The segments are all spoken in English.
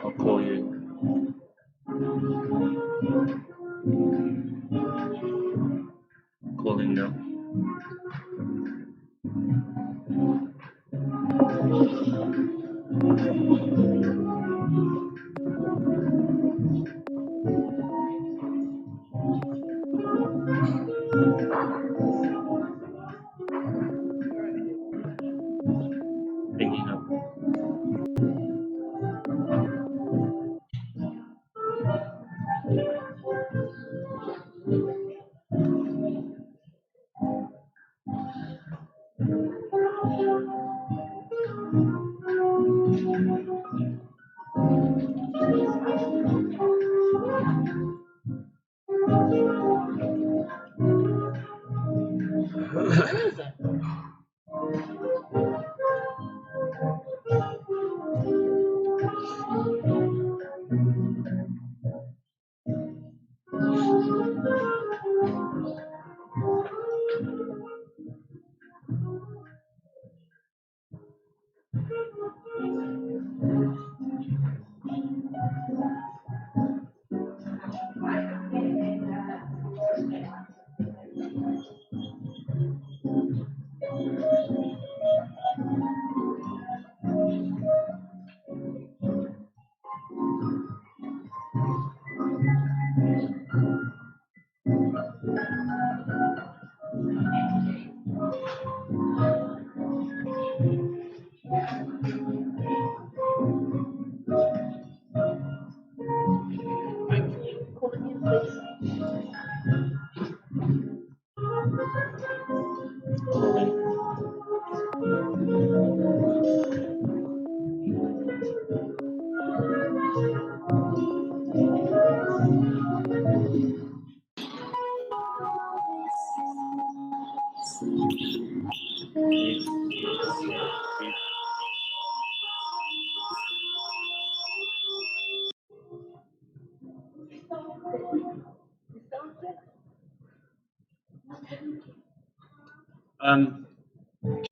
I'll call you. Calling now. Hanging up.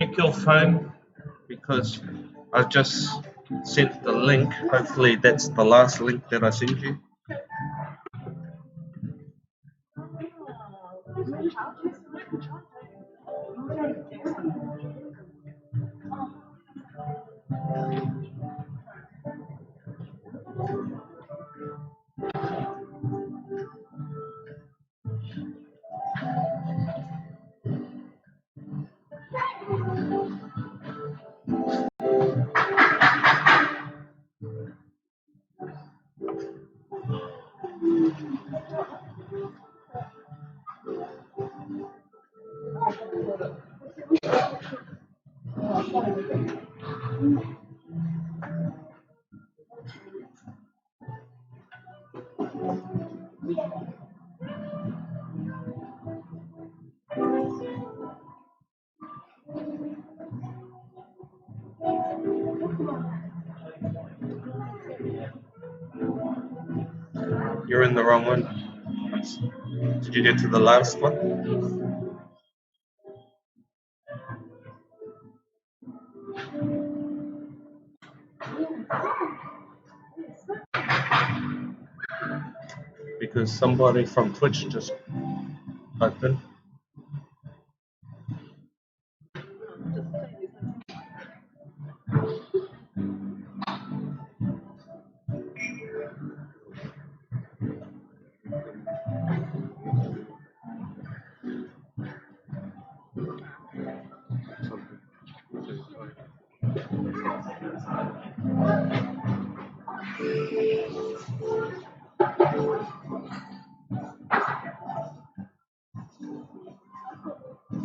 Check your phone because I've just sent the link. Hopefully that's the last link that I send you. You're in the wrong one. Did you get to the last one? Because somebody from Twitch just opened.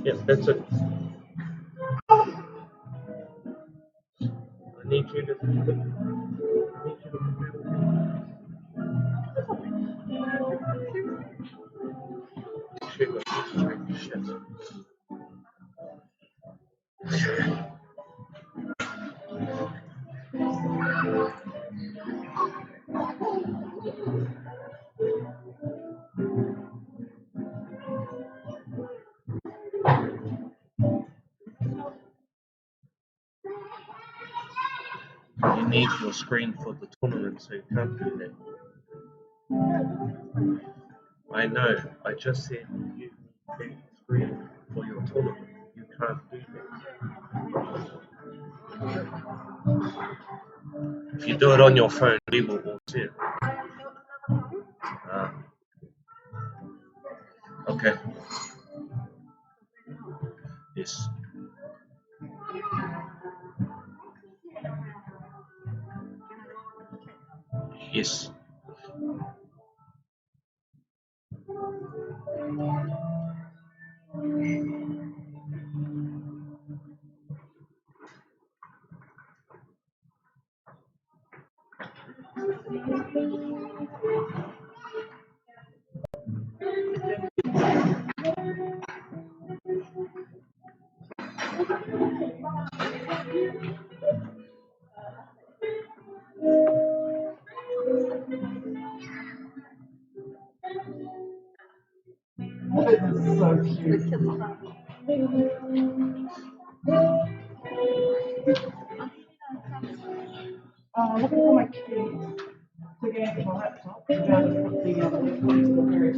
Yeah, that's it. I need you to You need your screen for the tournament, so you can't do that. I know. I just said you need the screen for your tournament. You can't do that. If you do it on your phone, we will all see it. Ah. Okay. Yes. Yes. Looking for my keys to get into my laptop. I'll just put the link to the various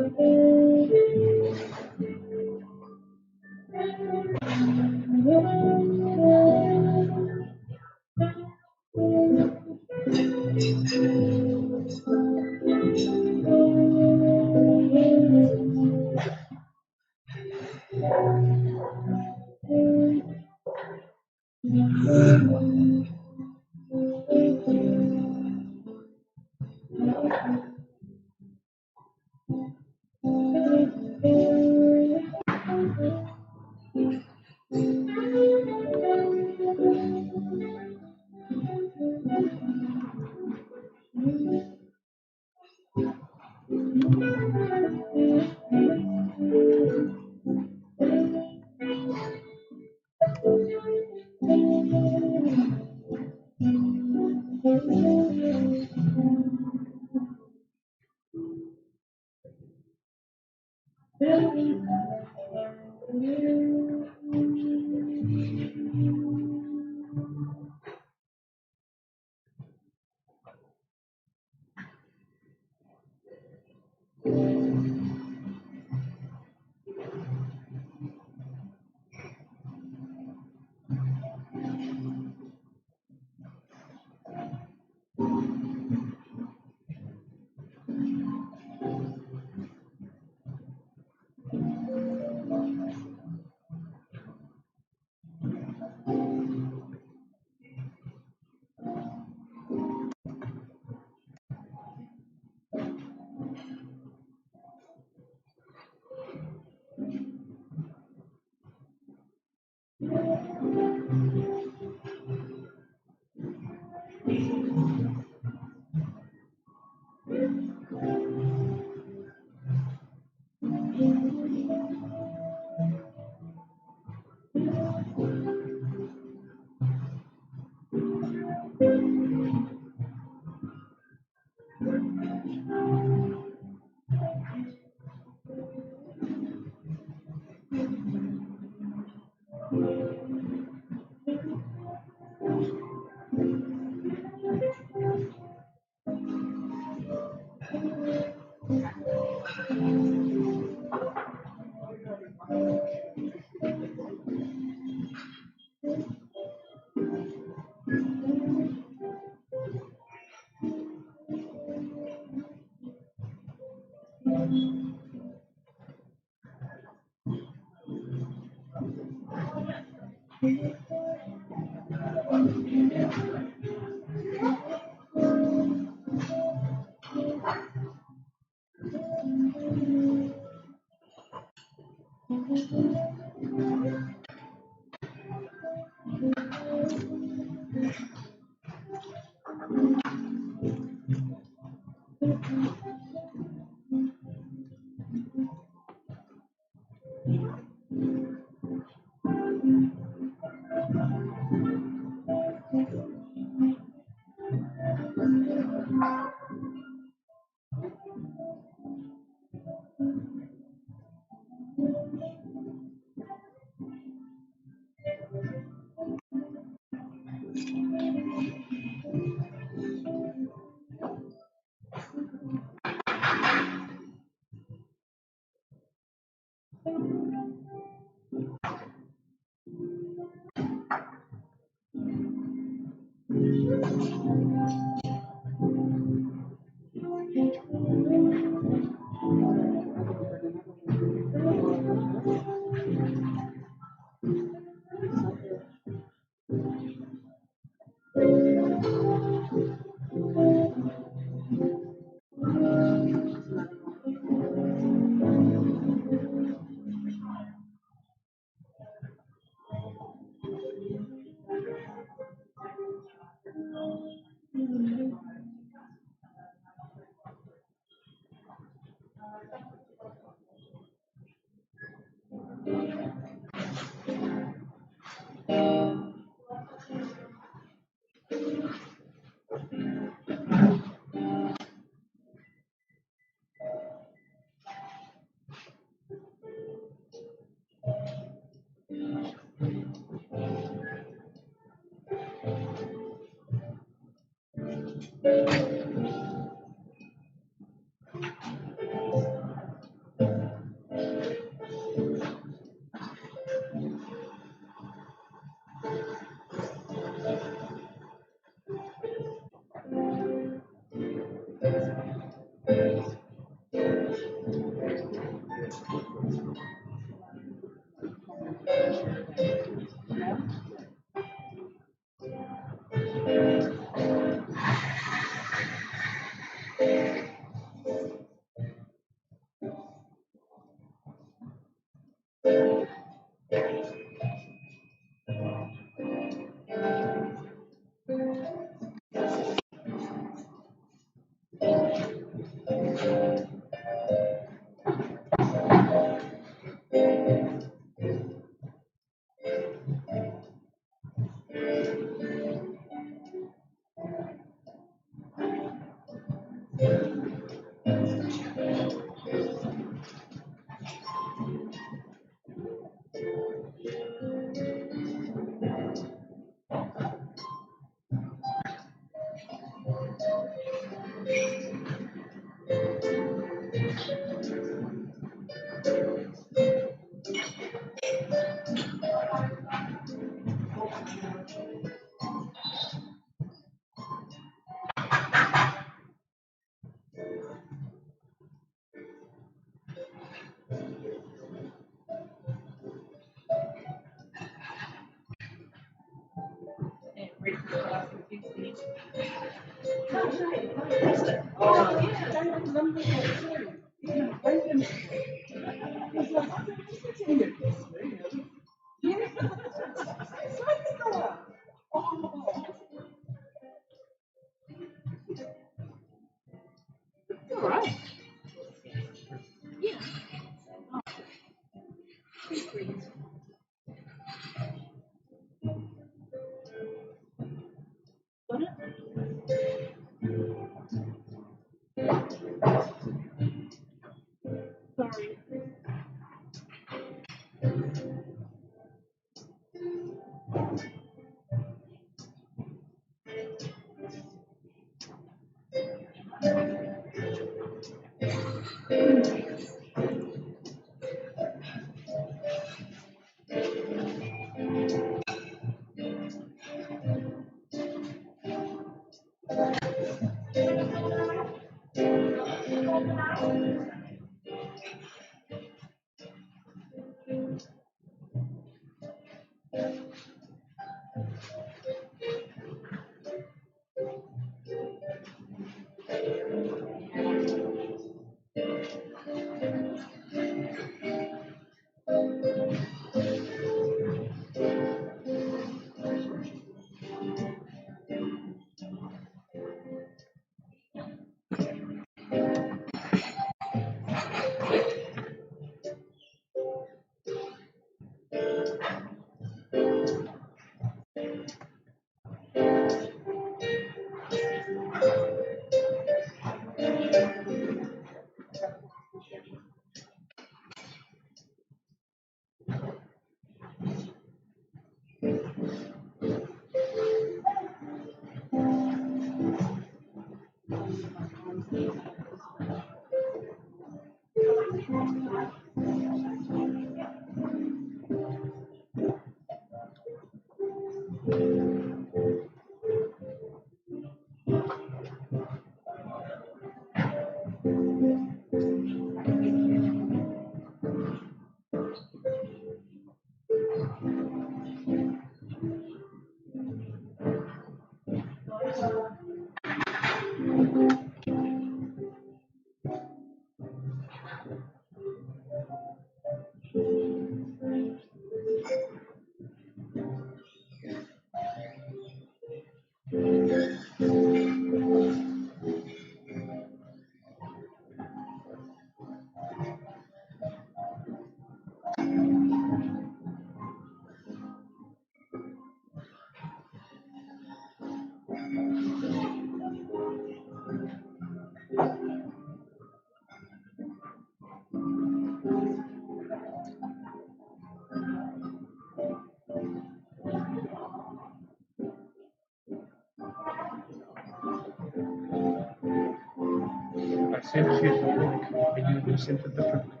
I sent you the link and you sent a different link.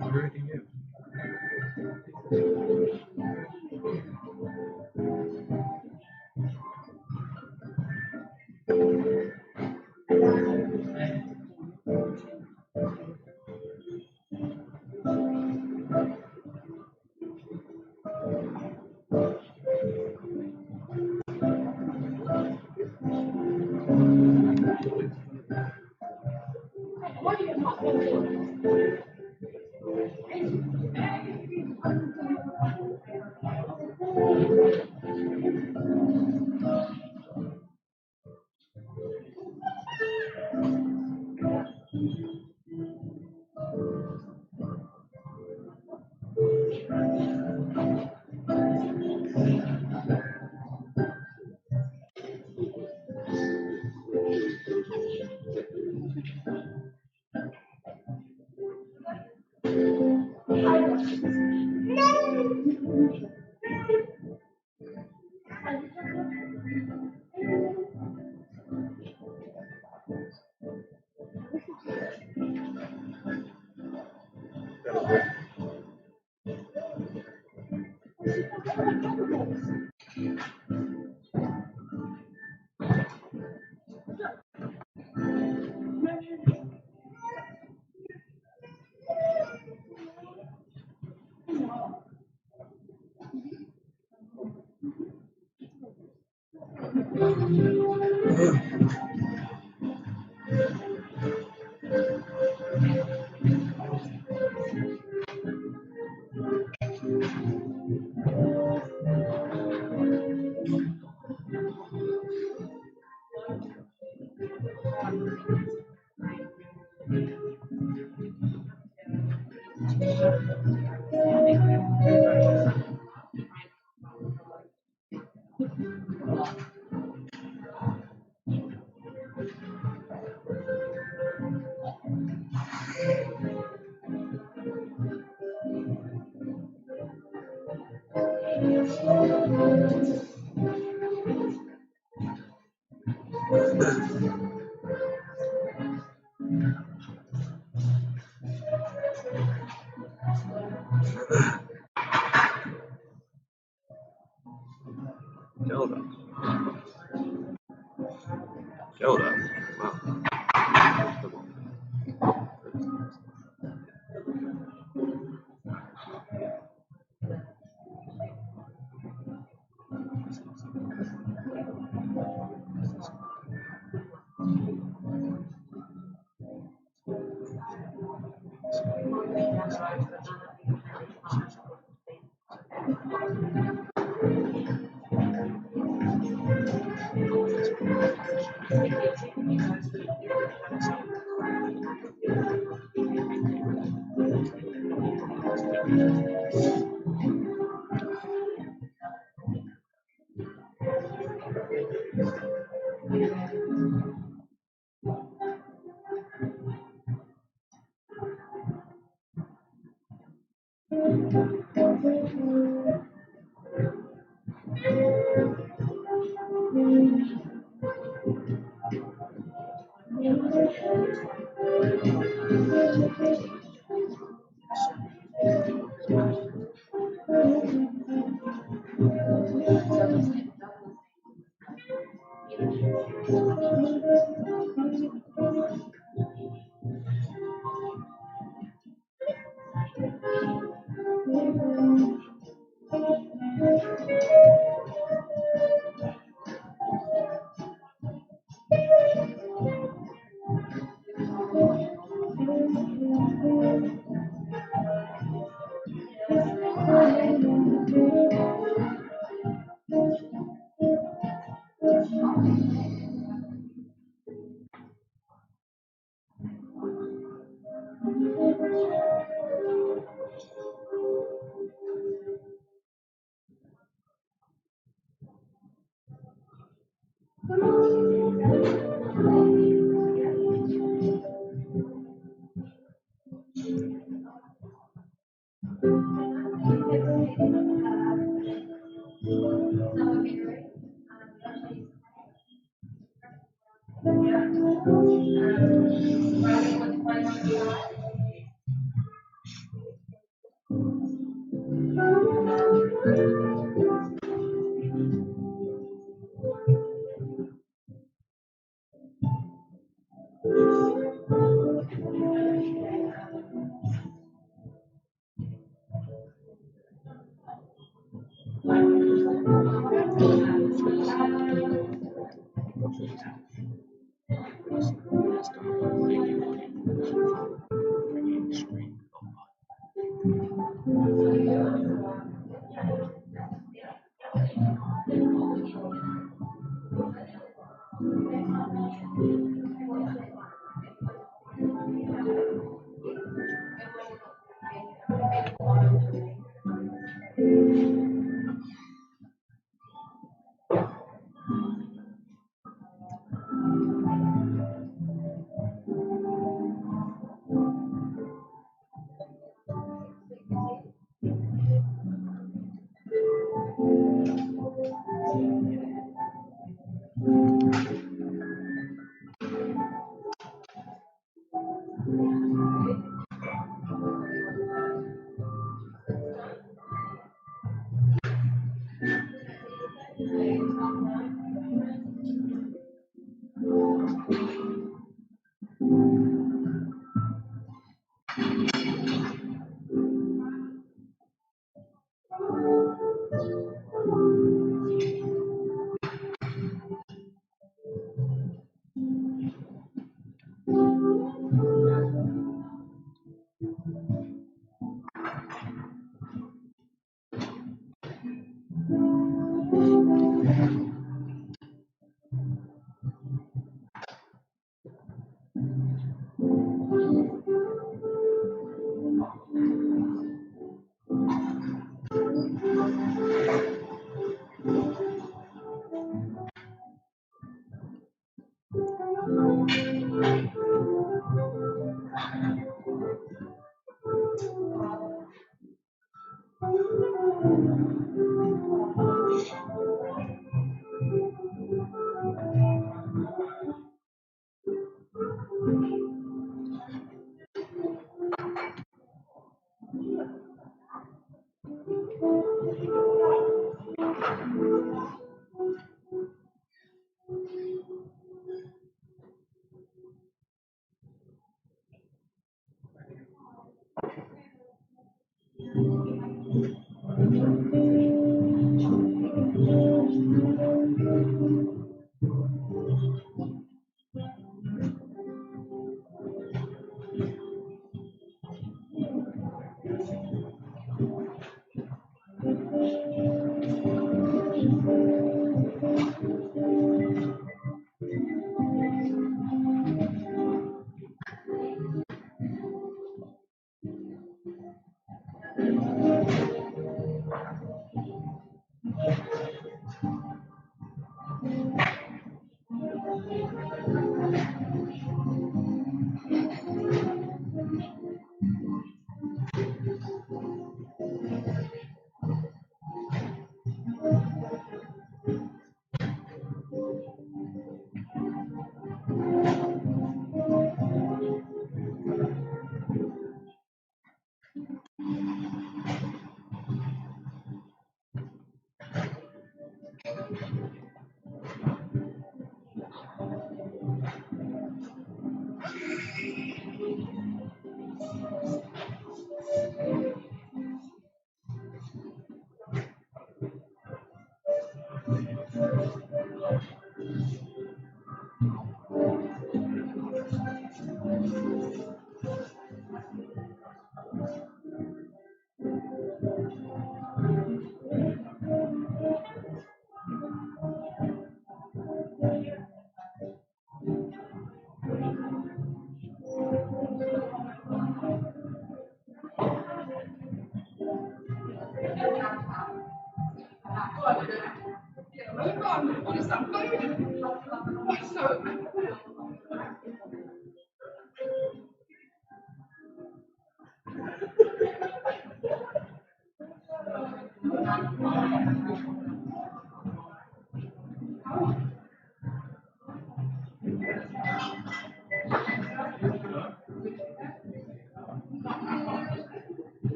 I'm already here. Zelda. Zelda. Wow.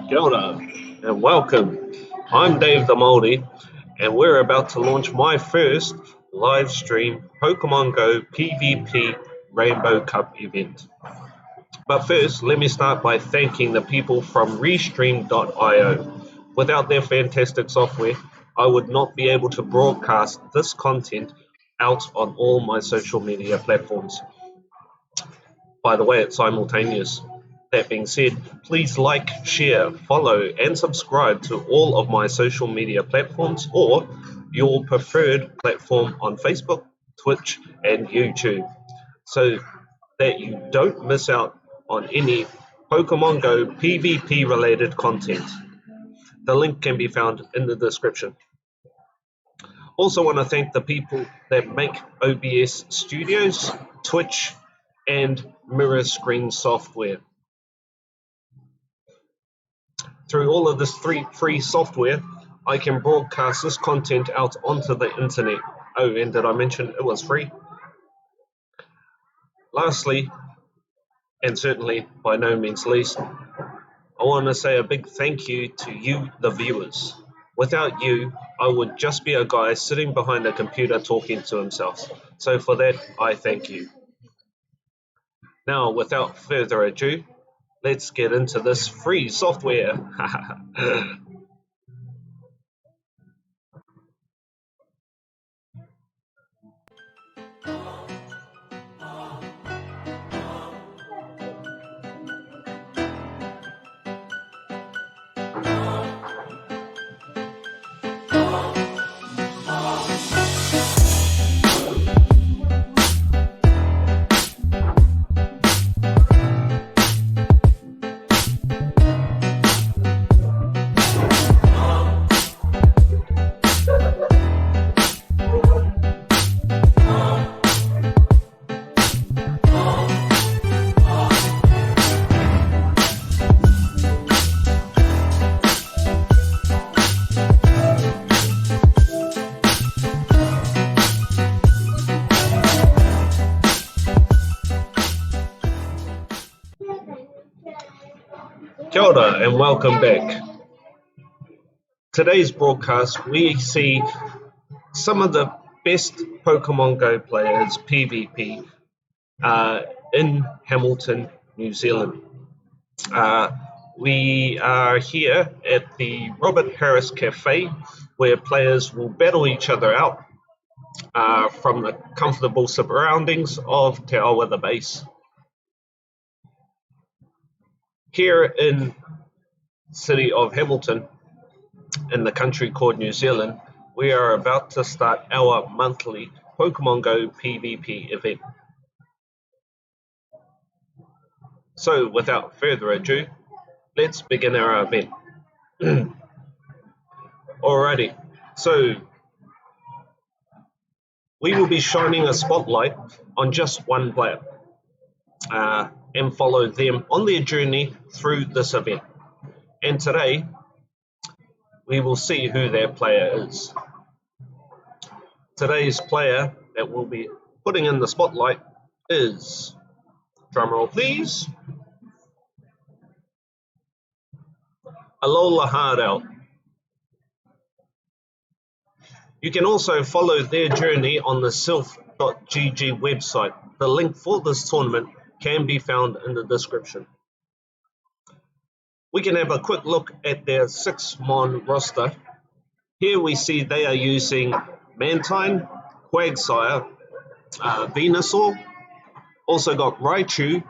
Kia ora, and welcome. I'm DaveTheMaori, and we're about to launch my first live stream Pokemon Go PvP Rainbow Cup event. But first, let me start by thanking the people from Restream.io. Without their fantastic software, I would not be able to broadcast this content out on all my social media platforms. By the way, it's simultaneous. That being said, please like, share, follow, and subscribe to all of my social media platforms or your preferred platform on Facebook, Twitch, and YouTube so that you don't miss out on any Pokemon Go PvP related content. The link can be found in the description. Also want to thank the people that make OBS Studios, Twitch, and mirror screen software. Through all of this free software, I can broadcast this content out onto the internet. Oh, and did I mention it was free? Lastly, and certainly by no means least, I want to say a big thank you to you, the viewers. Without you, I would just be a guy sitting behind a computer talking to himself. So for that, I thank you. Now, without further ado, let's get into this free software. Kia ora and welcome back. Today's broadcast, we see some of the best Pokemon Go players, PvP, in Hamilton, New Zealand. We are here at the Robert Harris Cafe, where players will battle each other out from the comfortable surroundings of Te Awa the base. Here in the city of Hamilton, in the country called New Zealand, we are about to start our monthly Pokemon Go PvP event. So without further ado, let's begin our event. Alrighty, so we will be shining a spotlight on just one player and follow them on their journey through this event. And today, we will see who their player is. Today's player that we'll be putting in the spotlight is, drumroll please, Alola Hardell. You can also follow their journey on the sylph.gg website. The link for this tournament can be found in the description. We can have a quick look at their 6-mon roster. Here we see they are using Mantine, Quagsire, Venusaur, also got Raichu,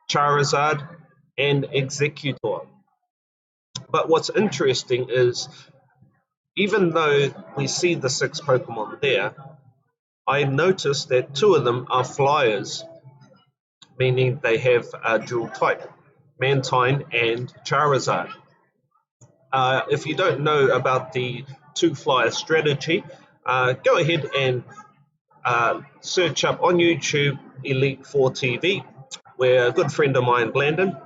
Charizard, and Executor. But what's interesting is, even though we see the 6 Pokemon there, I noticed that 2 of them are flyers, meaning they have a dual type, Mantine and Charizard. If you don't know about the 2 flyer strategy, go ahead and search up on YouTube Elite 4 TV, where a good friend of mine, Blandon,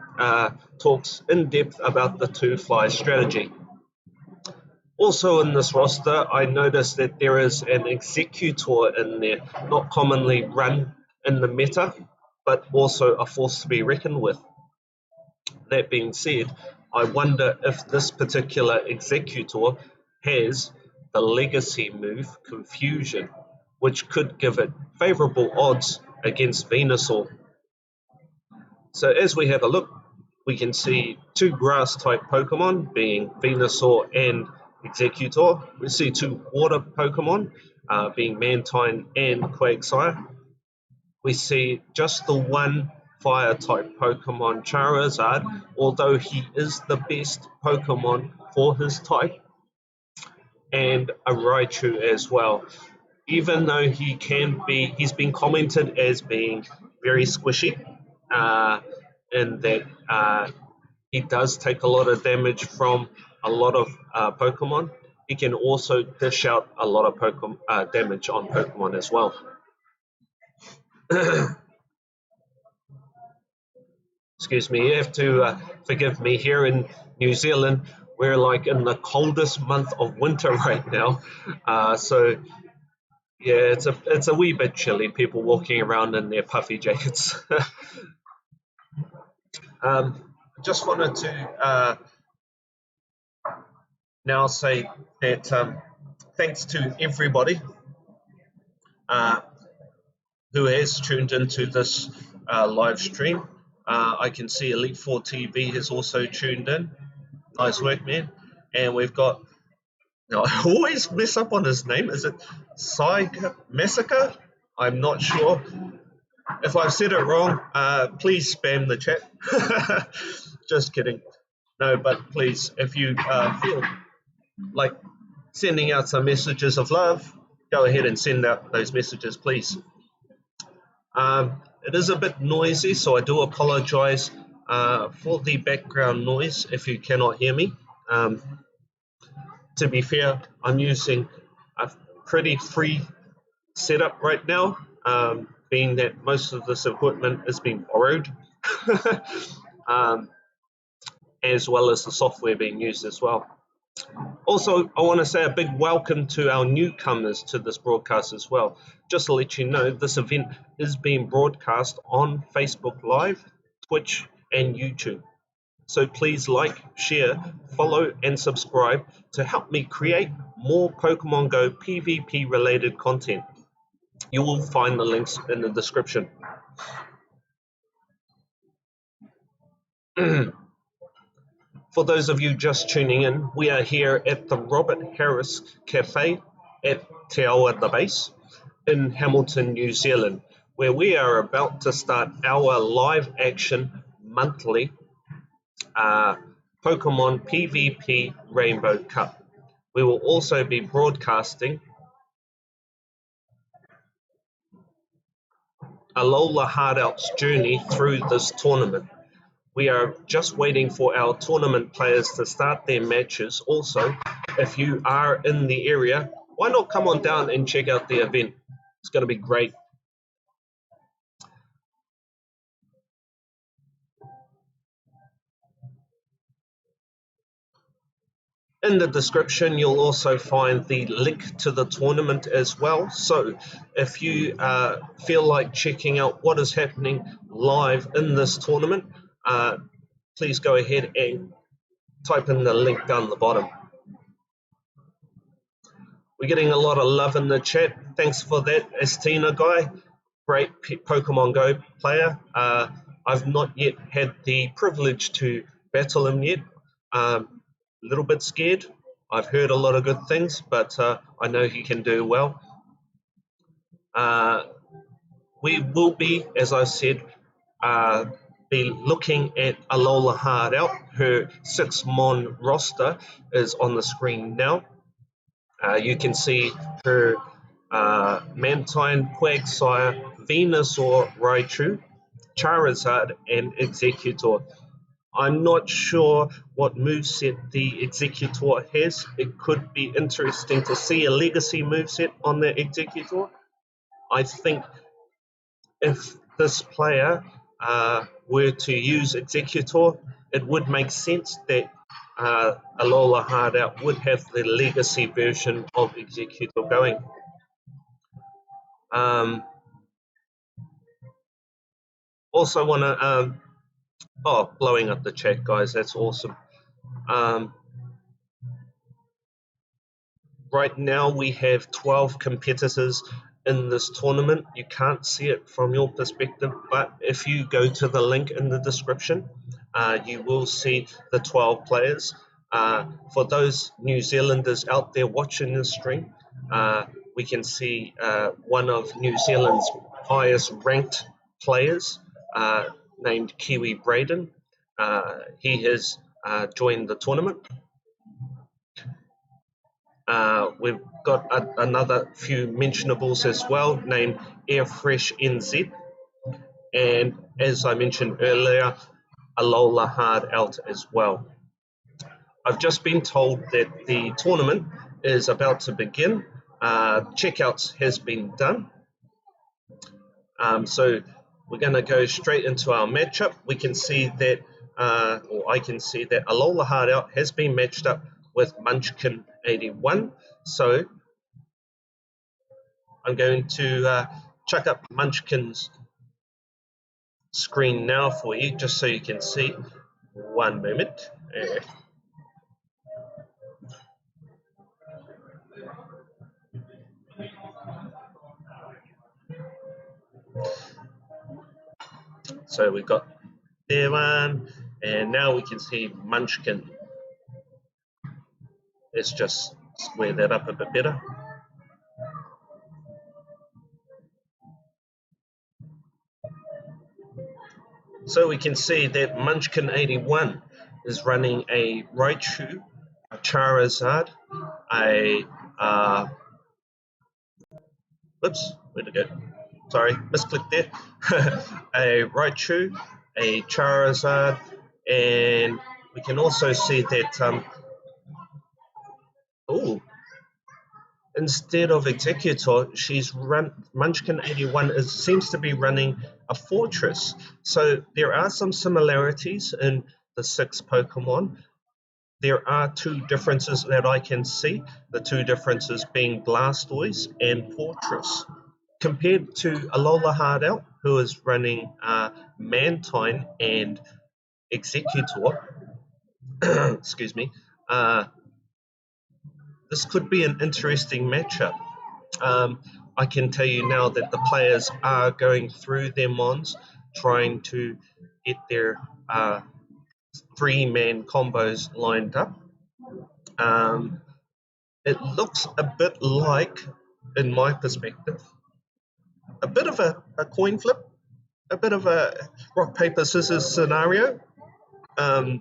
talks in depth about the 2 flyer strategy. Also in this roster, I noticed that there is an Executor in there, not commonly run in the meta, but also a force to be reckoned with. That being said, I wonder if this particular Executor has the legacy move Confusion, which could give it favourable odds against Venusaur. So as we have a look, we can see 2 grass-type Pokemon, being Venusaur and Executor. We see 2 water Pokemon, being Mantine and Quagsire. We see just the 1 fire-type Pokemon, Charizard, although he is the best Pokemon for his type, and a Raichu as well. Even though he's been commented as being very squishy, in that he does take a lot of damage from a lot of Pokemon. He can also dish out a lot of damage on Pokemon as well. Excuse me, you have to forgive me. Here in New Zealand, we're like in the coldest month of winter right now. So yeah, it's a wee bit chilly, people walking around in their puffy jackets. Just wanted to now say that thanks to everybody who has tuned into this live stream. I can see Elite 4 TV has also tuned in. Nice work, man. And we've got, now I always mess up on his name. Is it Massacre? I'm not sure. If I've said it wrong, please spam the chat. Just kidding. No, but please, if you feel like sending out some messages of love, go ahead and send out those messages, please. It is a bit noisy, so I do apologize for the background noise if you cannot hear me. To be fair, I'm using a pretty free setup right now, being that most of this equipment is being borrowed, as well as the software being used as well. Also, I want to say a big welcome to our newcomers to this broadcast as well. Just to let you know, this event is being broadcast on Facebook Live, Twitch, and YouTube. So please like, share, follow, and subscribe to help me create more Pokemon Go PvP related content. You will find the links in the description. For those of you just tuning in, we are here at the Robert Harris Cafe at Te Awa the Base in Hamilton, New Zealand, where we are about to start our live action monthly Pokemon PvP Rainbow Cup. We will also be broadcasting Alola Hardout's journey through this tournament. We are just waiting for our tournament players to start their matches. Also, if you are in the area, why not come on down and check out the event? It's going to be great. In the description, you'll also find the link to the tournament as well. So if you feel like checking out what is happening live in this tournament, please go ahead and type in the link down the bottom. We're getting a lot of love in the chat. Thanks for that, Estina guy. Great Pokemon Go player. I've not yet had the privilege to battle him yet. A little bit scared. I've heard a lot of good things, but I know he can do well. We will be, as I said, be looking at Alola Hardout. Her 6-mon roster is on the screen now. You can see her Mantine, Quagsire, Venusaur, Raichu, Charizard, and Executor. I'm not sure what moveset the Executor has. It could be interesting to see a legacy moveset on the Executor. I think if this player were to use Executor, it would make sense that Alola Hardout would have the legacy version of Executor going. Also want to blowing up the chat, guys. That's awesome. Right now we have 12 competitors in this tournament. You can't see it from your perspective, but if you go to the link in the description, you will see the 12 players. For those New Zealanders out there watching this stream, we can see one of New Zealand's highest ranked players, named Kiwi Braden. He has joined the tournament. We've got another few mentionables as well, named Airfresh NZ, and as I mentioned earlier, Alola Hardout as well. I've just been told that the tournament is about to begin. Checkouts has been done. So we're going to go straight into our matchup. We can see that, or I can see that Alola Hardout has been matched up with Munchkin 81. So I'm going to chuck up Munchkin's screen now for you, just so you can see. One moment. So we've got there one, and now we can see Munchkin. Let's just square that up a bit better. So we can see that Munchkin 81 is running a Raichu, a Charizard, a oops, where'd it go? Sorry, misclicked there. A Raichu, a Charizard, and we can also see that instead of Executor, Munchkin 81 seems to be running a Fortress. So there are some similarities in the 6 Pokemon. There are 2 differences that I can see, the 2 differences being Blastoise and Fortress. Compared to Alola Hardout, who is running Mantine and Executor, excuse me, this could be an interesting matchup. I can tell you now that the players are going through their mons, trying to get their three-man combos lined up. It looks a bit like, in my perspective, a bit of a coin flip, a bit of a rock, paper, scissors scenario. I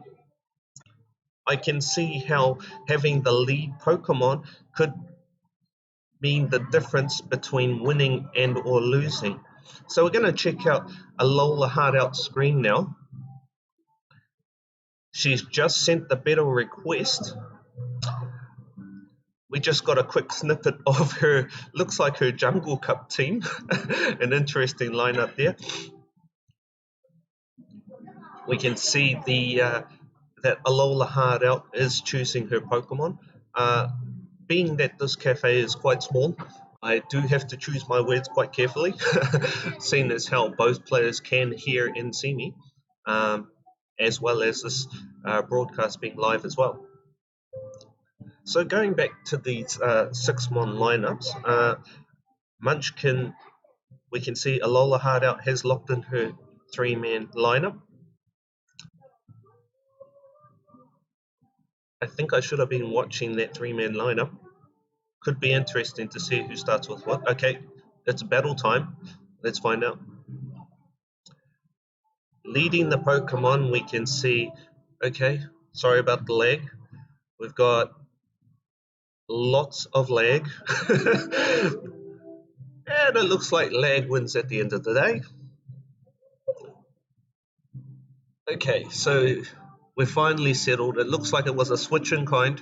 can see how having the lead Pokemon could mean the difference between winning and or losing. So we're going to check out Alola Hardout's screen now. She's just sent the battle request. We just got a quick snippet of her, looks like her Jungle Cup team. An interesting lineup there. We can see that Alola Hardout is choosing her Pokemon. Being that this cafe is quite small, I do have to choose my words quite carefully, seeing as how both players can hear and see me, as well as this broadcast being live as well. So going back to these 6-mon lineups, Munchkin, we can see Alola Hardout has locked in her 3-man lineup. I think I should have been watching that 3-man lineup. Could be interesting to see who starts with what. Okay, it's battle time. Let's find out. Leading the Pokemon, we can see, okay, sorry about the lag. We've got lots of lag. And it looks like lag wins at the end of the day. Okay, so we're finally settled. It looks like it was a switch in kind.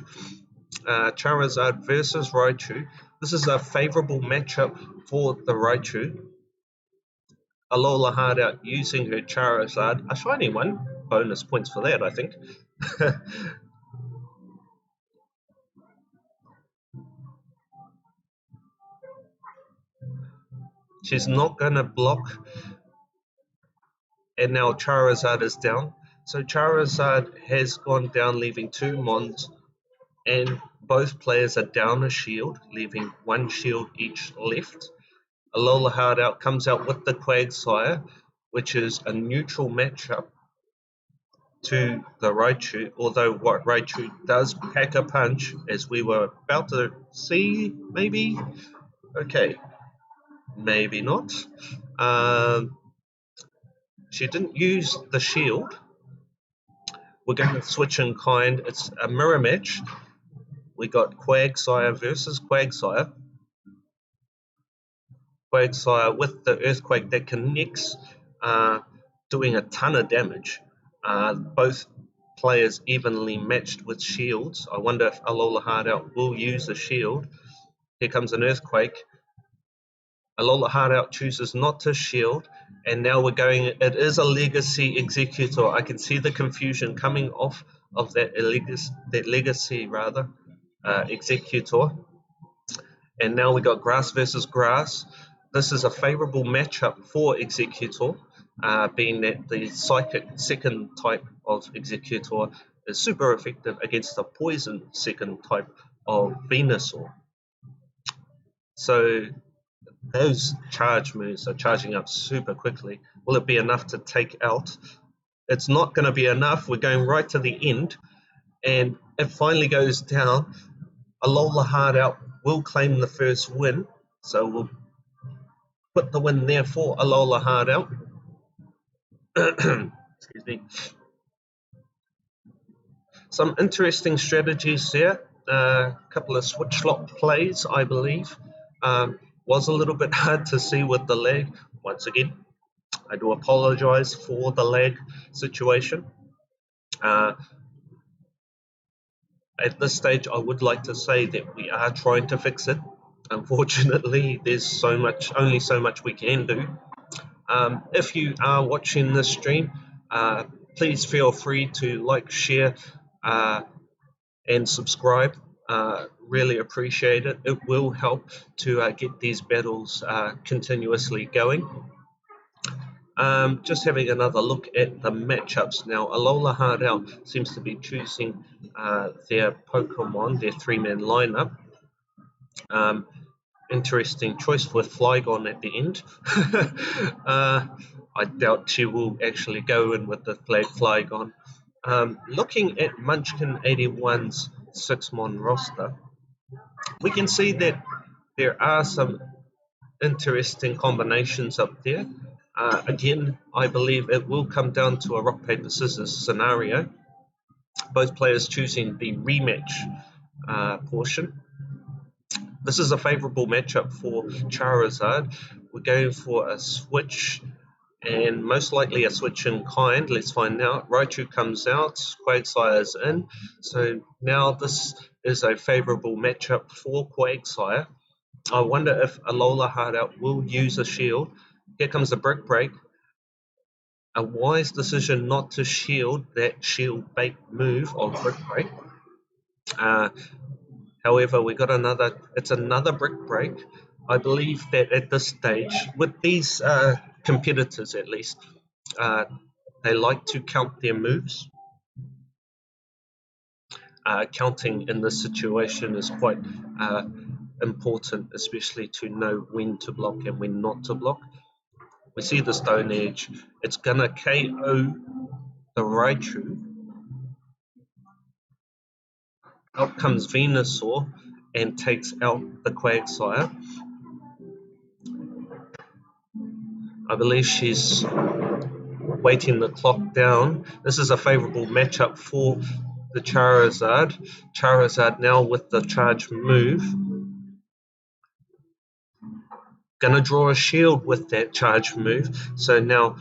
Charizard versus Raichu. This is a favorable matchup for the Raichu. Alola Hardout using her Charizard, a shiny one. Bonus points for that, I think. She's not going to block. And now Charizard is down. So Charizard has gone down, leaving 2 Mons. And both players are down a shield, leaving 1 shield each left. Alola Hardout comes out with the Quagsire, which is a neutral matchup to the Raichu, although what Raichu does pack a punch, as we were about to see, maybe? Okay, maybe not. She didn't use the shield. We're going to switch in kind. It's a mirror match. We got Quagsire versus Quagsire. Quagsire with the Earthquake that connects, doing a ton of damage. Both players evenly matched with shields. I wonder if Alola Hardout will use a shield. Here comes an Earthquake. Alola Hardout chooses not to shield, and now we're going, it is a Legacy Executor. I can see the confusion coming off of that Legacy Executor. And now we got Grass versus Grass. This is a favorable matchup for Executor, being that the Psychic second type of Executor is super effective against the Poison second type of Venusaur. So those charge moves are charging up super quickly. Will it be enough to take out? It's not going to be enough. We're going right to the end, and it finally goes down. Alola Hardout will claim the first win, so we'll put the win there for Alola Hardout. Excuse me. Some interesting strategies there. A couple of switch lock plays, I believe. Was a little bit hard to see with the lag. Once again, I do apologize for the lag situation. At this stage, I would like to say that we are trying to fix it. Unfortunately, there's only so much we can do. If you are watching this stream, please feel free to like, share, and subscribe. Really appreciate it. It will help to get these battles continuously going. Just having another look at the matchups now. Alola Hard Out seems to be choosing their Pokemon, their 3-man lineup. Interesting choice with Flygon at the end. I doubt she will actually go in with the Flygon. Looking at Munchkin 81's 6-mon roster, we can see that there are some interesting combinations up there. Again, I believe it will come down to a rock, paper, scissors scenario. Both players choosing the rematch portion. This is a favourable matchup for Charizard. We're going for a switch, and most likely a switch in kind. Let's find out. Raichu comes out, Quagsire's in. So now this is a favourable matchup for Quagsire. I wonder if Alola Hard Out will use a shield. Here comes a Brick Break. A wise decision not to shield that shield bait move of Brick Break. However, we got it's another Brick Break. I believe that at this stage, with these competitors at least, they like to count their moves. Counting in this situation is quite important, especially to know when to block and when not to block. We see the Stone Edge. It's gonna KO the Raichu. Out comes Venusaur and takes out the Quagsire. I believe she's waiting the clock down. This is a favourable matchup for the Charizard. Charizard now with the charge move. Gonna draw a shield with that charge move. So now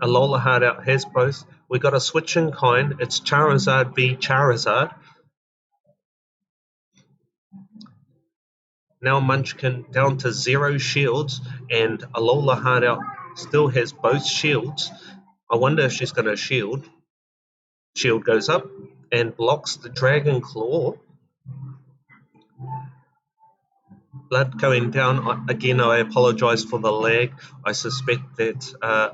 Alola Hard Out has both. We got a switch in kind. It's Charizard v Charizard. Now Munchkin down to 0 shields, and Alola Hard Out still has both shields. I wonder if she's going to shield. Shield goes up and blocks the Dragon Claw. Blood going down. Again, I apologise for the lag. I suspect that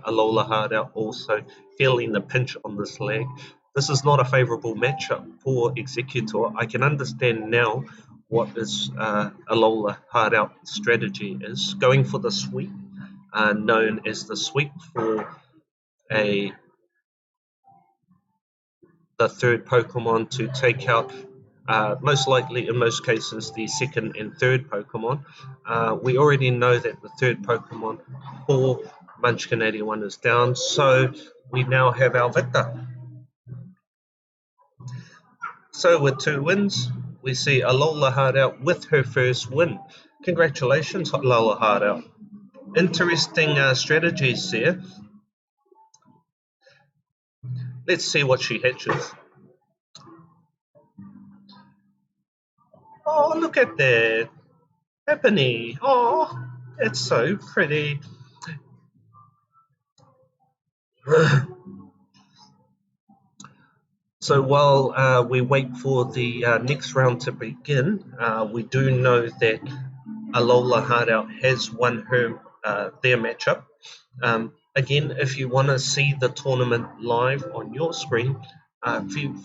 Alola Hard Out also feeling the pinch on this lag. This is not a favourable matchup for Executor. I can understand now what is Alola Hard Out strategy is. Going for the sweep, known as the sweep for the third Pokemon to take out, most likely in most cases, the second and third Pokemon. We already know that the third Pokemon for Munchkin 81 is down, so we now have our victor. So with 2 wins, we see Alola Hard Out with her first win. Congratulations, Alola Hard Out. Interesting strategies there. Let's see what she hatches. Oh, look at that. Ebony. Oh, it's so pretty. So while we wait for the next round to begin, we do know that Alola Hard Out has won their matchup. Again, if you want to see the tournament live on your screen,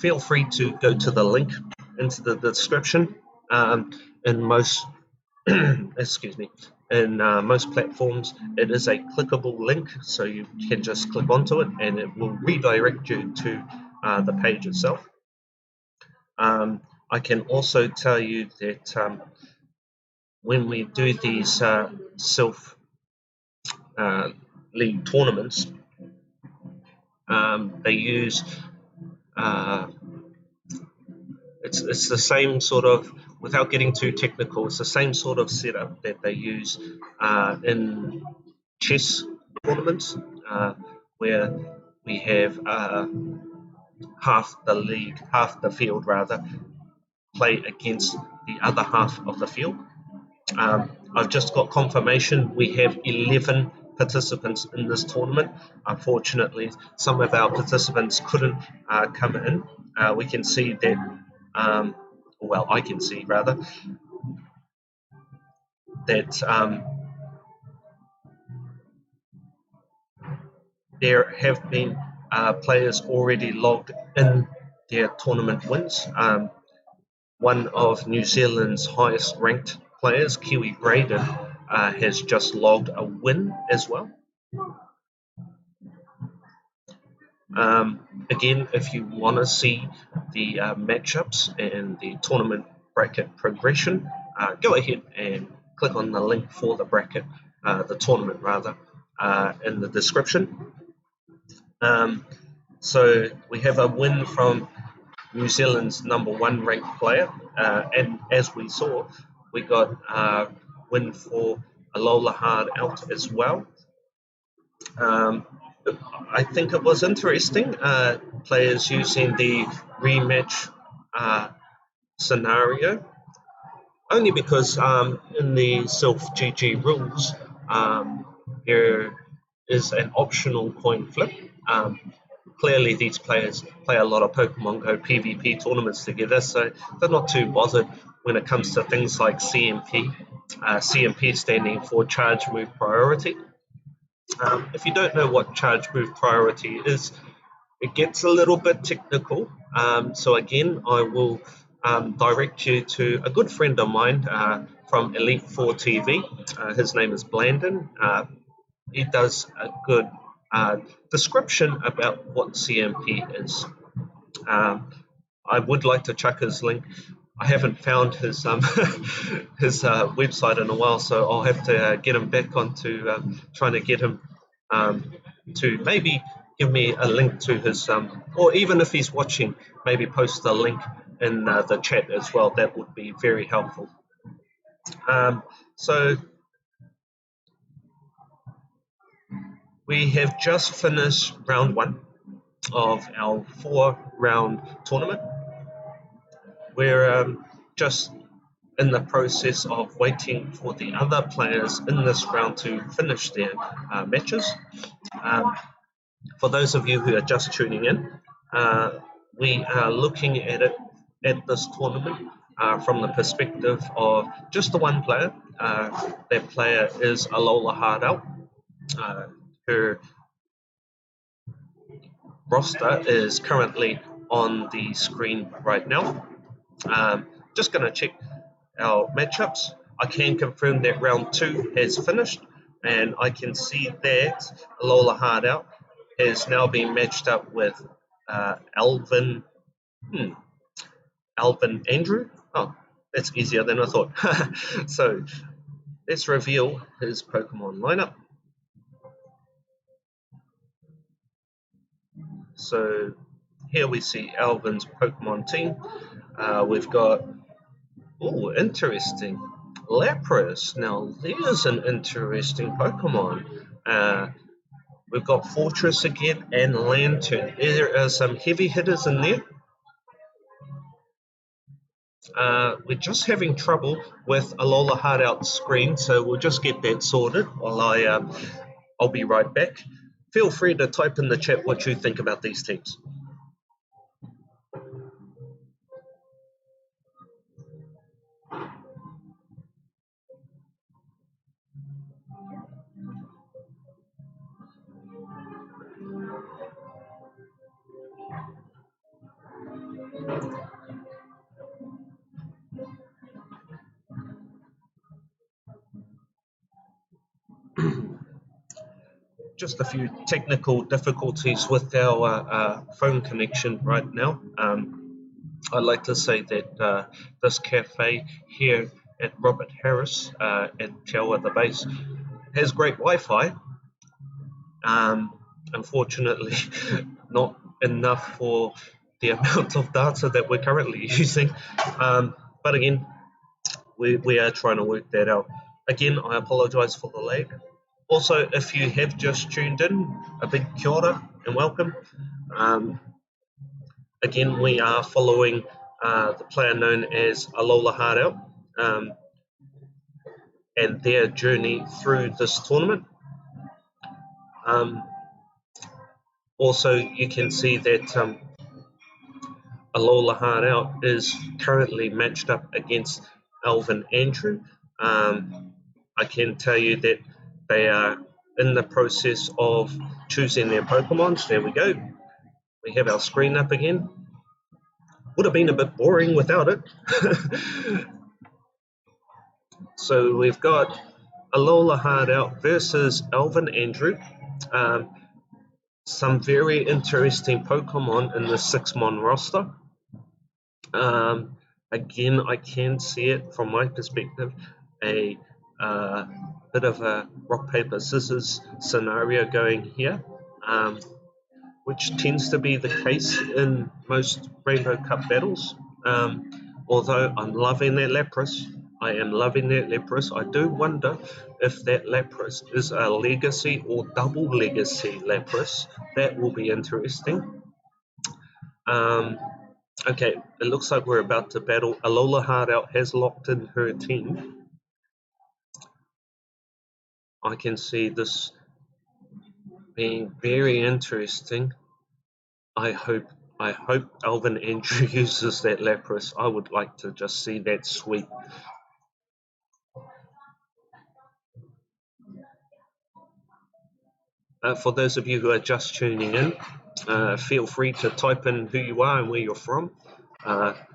feel free to go to the link into the description. In most excuse me, in most platforms, it is a clickable link, so you can just click onto it and it will redirect you to the page itself. I can also tell you that when we do these self league tournaments, they use it's the same sort of, without getting too technical, it's the same sort of setup that they use in chess tournaments, where we have half the field rather, play against the other half of the field. I've just got confirmation we have 11 participants in this tournament. Unfortunately, some of our participants couldn't come in. We can see that, well, I can see rather, that there have been players already logged in their tournament wins. One of New Zealand's highest ranked players, Kiwi Braden, has just logged a win as well. Again, if you want to see the matchups and the tournament bracket progression, go ahead and click on the link for the bracket, the tournament rather, in the description. So we have a win from New Zealand's #1 ranked player, and as we saw, we got a win for Alola Hard Out as well. I think it was interesting, players using the rematch scenario, only because in the Self GG rules, there is an optional coin flip. Clearly, these players play a lot of Pokemon Go PvP tournaments together, so they're not too bothered when it comes to things like CMP. CMP standing for Charge Move Priority. If you don't know what Charge Move Priority is, it gets a little bit technical. So again, I will direct you to a good friend of mine from Elite 4 TV. His name is Blandon. He does a good description about what CMP is. I would like to chuck his link. I haven't found his his website in a while, so I'll have to get him back onto trying to get him to maybe give me a link to his, or even if he's watching, maybe post a link in the chat as well. That would be very helpful. So we have just finished round 1 of our 4-round tournament. We're just in the process of waiting for the other players in this round to finish their matches. For those of you who are just tuning in, we are looking at it at this tournament from the perspective of just the one player. That player is Alola Hard Out. Her roster is currently on the screen right now. Just going to check our matchups. I can confirm that round 2 has finished, and I can see that Alola Hard Out has now been matched up with Alvin Andrew. Oh, that's easier than I thought. So let's reveal his Pokemon lineup. So here we see Alvin's Pokemon team. We've got, oh, interesting, Lapras. Now there's an interesting Pokemon. We've got Fortress again and Lantern. There are some heavy hitters in there. We're just having trouble with Alola Hard Out screen, so we'll just get that sorted while I'll be right back. Feel free to type in the chat what you think about these teams. Just a few technical difficulties with our phone connection right now. I'd like to say that this cafe here at Robert Harris at Te Awa the base has great Wi-Fi. Unfortunately, not enough for the amount of data that we're currently using. But again, we are trying to work that out. Again, I apologize for the lag. Also, if you have just tuned in, a big kia ora and welcome. Again, we are following the player known as Alola Hard Out and their journey through this tournament. Also, you can see that Alola Hard Out is currently matched up against Alvin Andrew. I can tell you that they are in the process of choosing their Pokemons. There we go. We have our screen up again. Would have been a bit boring without it. So we've got Alola Hardout versus Alvin Andrew. Some very interesting Pokemon in the 6-mon roster. Again, I can see it from my perspective, a bit of a rock, paper, scissors scenario going here, which tends to be the case in most Rainbow Cup battles. Although I'm loving that Lapras, I am loving that Lapras. I do wonder if that Lapras is a legacy or double legacy Lapras. That will be interesting. Okay, it looks like we're about to battle. Alola Hardout has locked in her team. I can see this being very interesting. I hope Alvin Andrew uses that Lapras. I would like to just see that sweep. For those of you who are just tuning in, feel free to type in who you are and where you're from.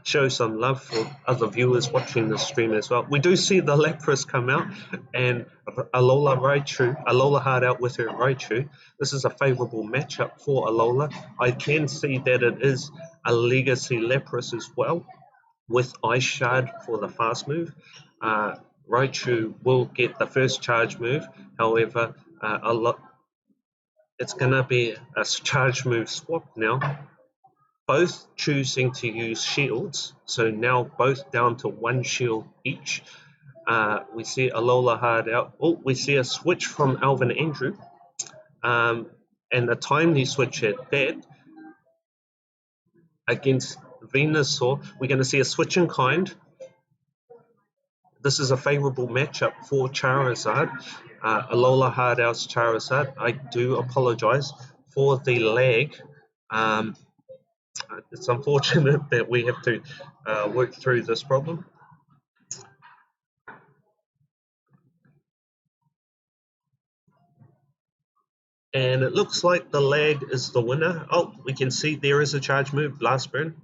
Show some love for other viewers watching the stream as well. We do see the Lapras come out and Alola Hardout with her Raichu. This is a favourable matchup for Alola. I can see that it is a legacy Lapras as well, with Ice Shard for the fast move. Raichu will get the first charge move, however, it's going to be a charge move swap now. Both choosing to use shields, so now both down to 1 shield each. We see Alola Hardout. Oh, we see a switch from Alvin Andrew. And the timely switch at that against Venusaur. We're going to see a switch in kind. This is a favourable matchup for Charizard. Alola Hardout's Charizard. I do apologise for the lag. It's unfortunate that we have to work through this problem. And it looks like the lag is the winner. Oh, we can see there is a charge move, Blast Burn,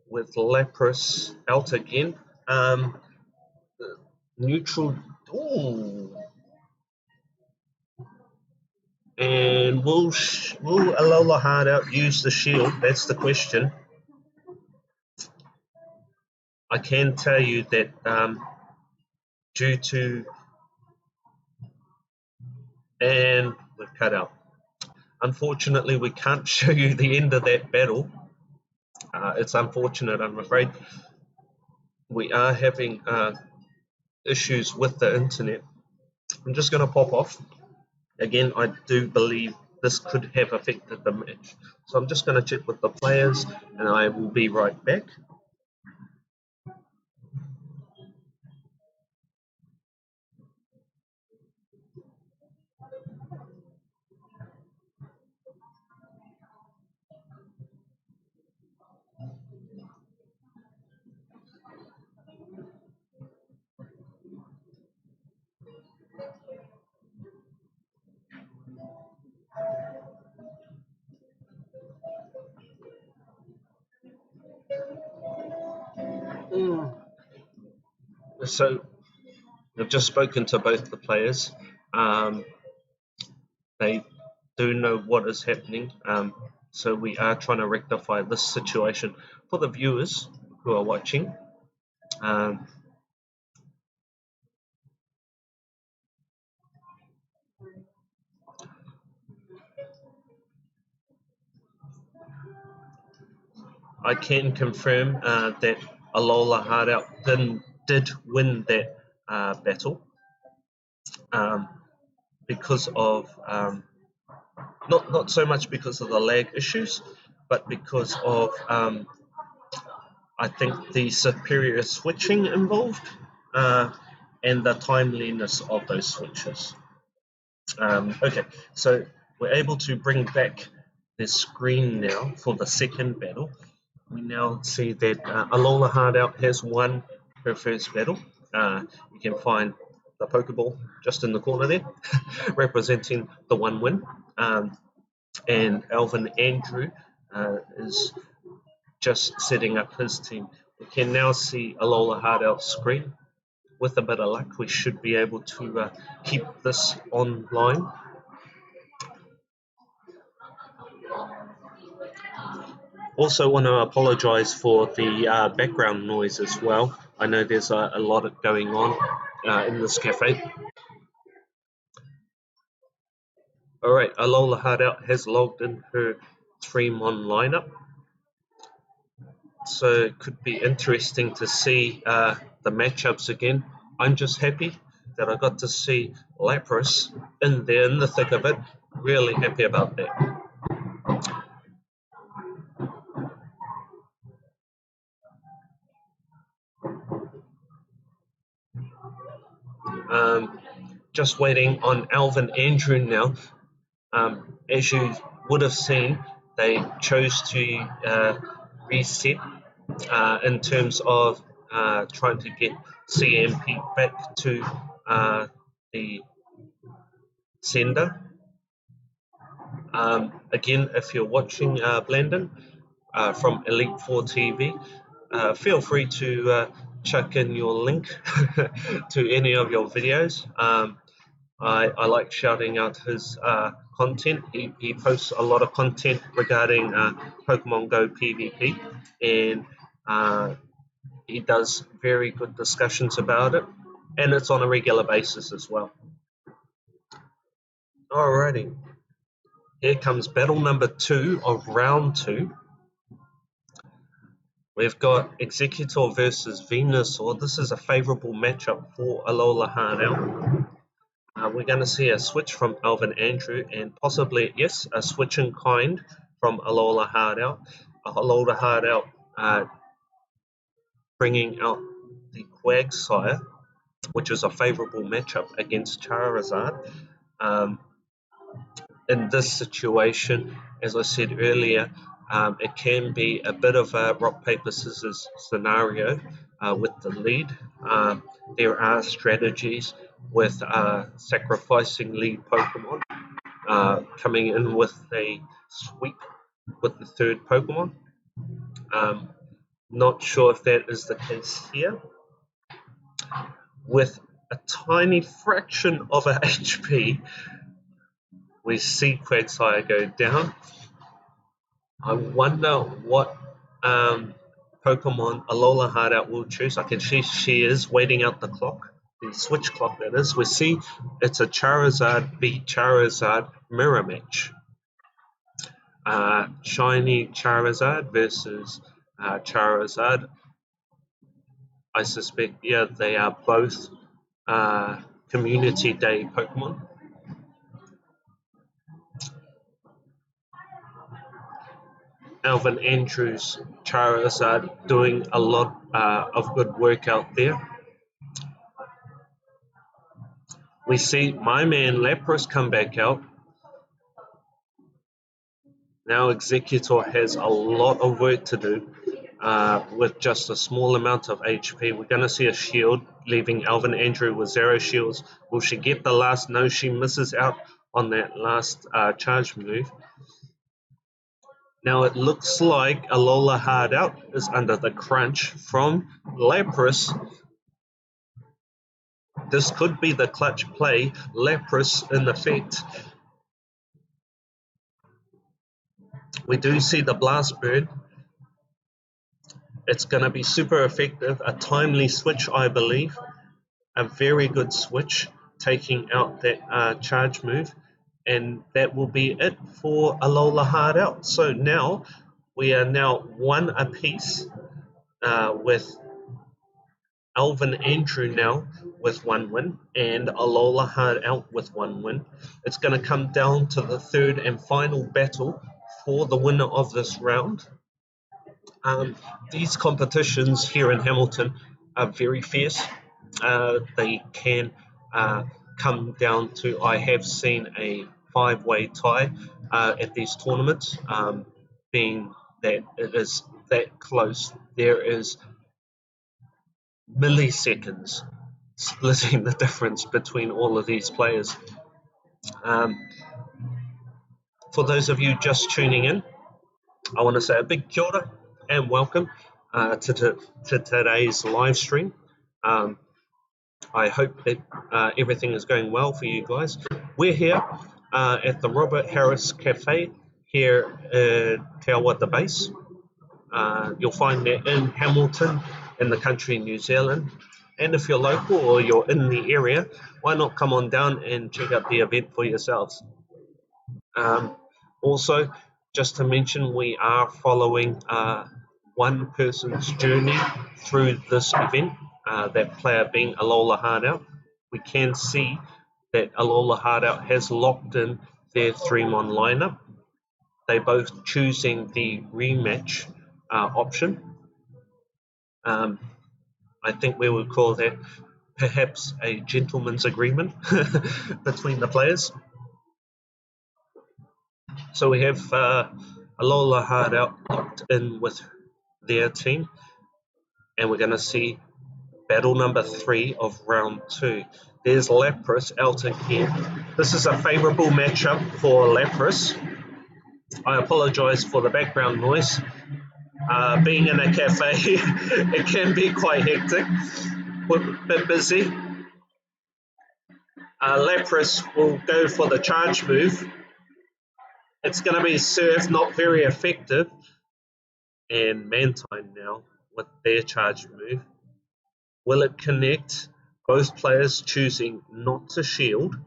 with Lapras out again. Neutral. Ooh. And will Alola Hardout use the shield? That's the question. I can tell you that due to... And we're cut out. Unfortunately, we can't show you the end of that battle. It's unfortunate, I'm afraid. We are having issues with the internet. I'm just going to pop off. Again, I do believe this could have affected the match. So I'm just going to check with the players and I will be right back. So I've just spoken to both the players. They do know what is happening. So we are trying to rectify this situation for the viewers who are watching. I can confirm that Alola Hardout did win that battle because of not so much because of the lag issues, but because of I think the superior switching involved and the timeliness of those switches. Okay, so we're able to bring back the screen now for the second battle. We now see that Alola Hardout has won her first battle. You can find the Pokeball just in the corner there, representing the 1 win. And Alvin Andrew is just setting up his team. We can now see Alola Hardout's screen. With a bit of luck, we should be able to keep this online. Also want to apologise for the background noise as well. I know there's a lot going on in this cafe. Alright, Alola Hardout has logged in her Streamon lineup. So it could be interesting to see the matchups again. I'm just happy that I got to see Lapras in there in the thick of it. Really happy about that. Just waiting on Alvin Andrew now. As you would have seen, they chose to reset in terms of trying to get CMP back to the sender. Again, if you're watching Blendon from Elite 4 TV, feel free to chuck in your link to any of your videos. I like shouting out his content. He posts a lot of content regarding Pokemon Go PvP, and he does very good discussions about it, and it's on a regular basis as well. Alrighty, here comes battle number 2 of round 2. We've got Executor versus Venusaur. This is a favourable matchup for Alola Hardout. We're going to see a switch from Alvin Andrew and possibly, yes, a switch in kind from Alola Hardout. Alola Hardout bringing out the Quagsire, which is a favourable matchup against Charizard. In this situation, as I said earlier, it can be a bit of a rock, paper, scissors scenario with the lead. There are strategies with sacrificing lead Pokemon, coming in with a sweep with the third Pokemon. Not sure if that is the case here. With a tiny fraction of a HP, we see Quagsire go down. I wonder what Pokemon Alola Hardout will choose. I can see she is waiting out the clock, the switch clock that is. We see it's a Charizard v Charizard mirror match. Shiny Charizard versus Charizard. I suspect, yeah, they are both Community Day Pokemon. Alvin Andrews Charizard doing a lot of good work out there. We see my man Lapras come back out. Now Executor has a lot of work to do with just a small amount of HP. We're going to see a shield, leaving Alvin Andrew with 0 shields. Will she get the last? No, she misses out on that last charge move. Now it looks like Alola Hardout is under the crunch from Lapras. This could be the clutch play, Lapras in effect. We do see the Blast Bird. It's going to be super effective, a timely switch, I believe. A very good switch, taking out that charge move. And that will be it for Alola Hardout. So now, we are now 1 apiece with Alvin Andrew now with 1 win and Alola Hardout with 1 win. It's going to come down to the third and final battle for the winner of this round. These competitions here in Hamilton are very fierce. They can come down to, I have seen a 5-way tie at these tournaments, being that it is that close. There is milliseconds splitting the difference between all of these players. For those of you just tuning in, I want to say a big kia ora and welcome to today's live stream. I hope that everything is going well for you guys. We're here at the Robert Harris Cafe here at Te Awata Base. You'll find that in Hamilton, in the country New Zealand. And if you're local or you're in the area, why not come on down and check out the event for yourselves? Also, just to mention, we are following one person's journey through this event, that player being Alola Hardout. We can see that Alola Hardout has locked in their 3-mon lineup. They're both choosing the rematch option. I think we would call that perhaps a gentleman's agreement between the players. So we have Alola Hardout locked in with their team, and we're going to see battle number 3 of round 2. There's Lapras out again. This is a favourable matchup for Lapras. I apologise for the background noise. Being in a cafe, it can be quite hectic. We're a bit busy. Lapras will go for the charge move. It's going to be Surf, not very effective. And Mantine now with their charge move. Will it connect? Both players choosing not to shield.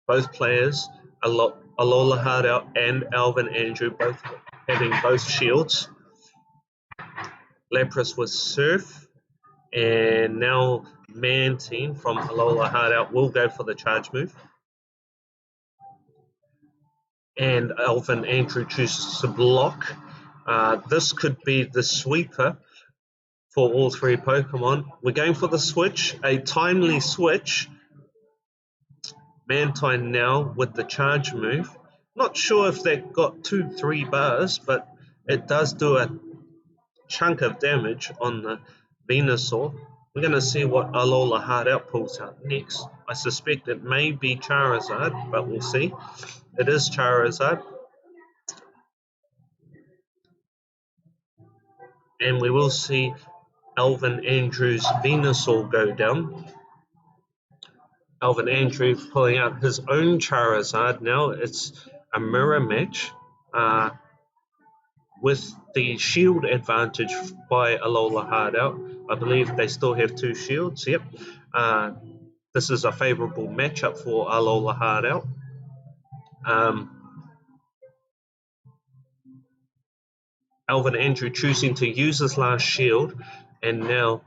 Both players, Alola Hardout and Alvin Andrew, both having both shields. Lapras with Surf. And now Mantine from Alola Hardout will go for the charge move. And Alvin Andrew chooses to block. This could be the sweeper for all 3 Pokemon. We're going for the switch, a timely switch. Mantine now with the charge move. Not sure if that got 2-3 bars, but it does do a chunk of damage on the Venusaur. We're going to see what Alola Hardout pulls out next. I suspect it may be Charizard, but we'll see. It is Charizard. And we will see Alvin Andrew's Venusaur go down. Alvin Andrew pulling out his own Charizard now. It's a mirror match with the shield advantage by Alola Hardout. I believe they still have 2 shields. Yep. This is a favourable matchup for Alola Hardout. Alvin Andrew choosing to use his last shield, and now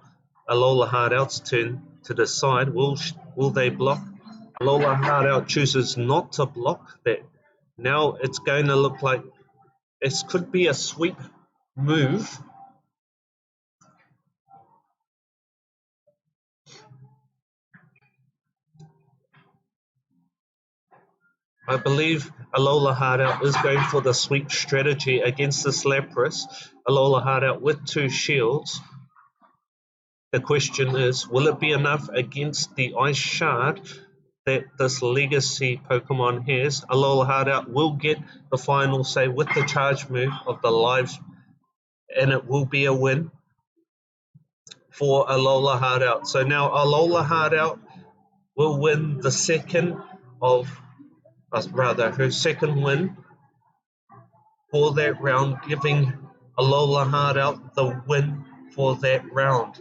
Alola Hardout's turn to decide, will they block? Alola Hardout chooses not to block that. Now it's going to look like this could be a sweep move. I believe Alola Hardout is going for the sweep strategy against this Lapras. Alola Hardout with 2 shields. The question is, will it be enough against the Ice Shard that this legacy Pokemon has? Alola Hardout will get the final say with the charge move of the lives, and it will be a win for Alola Hardout. So now Alola Hardout will win the her second win for that round, giving Alola Hardout the win for that round.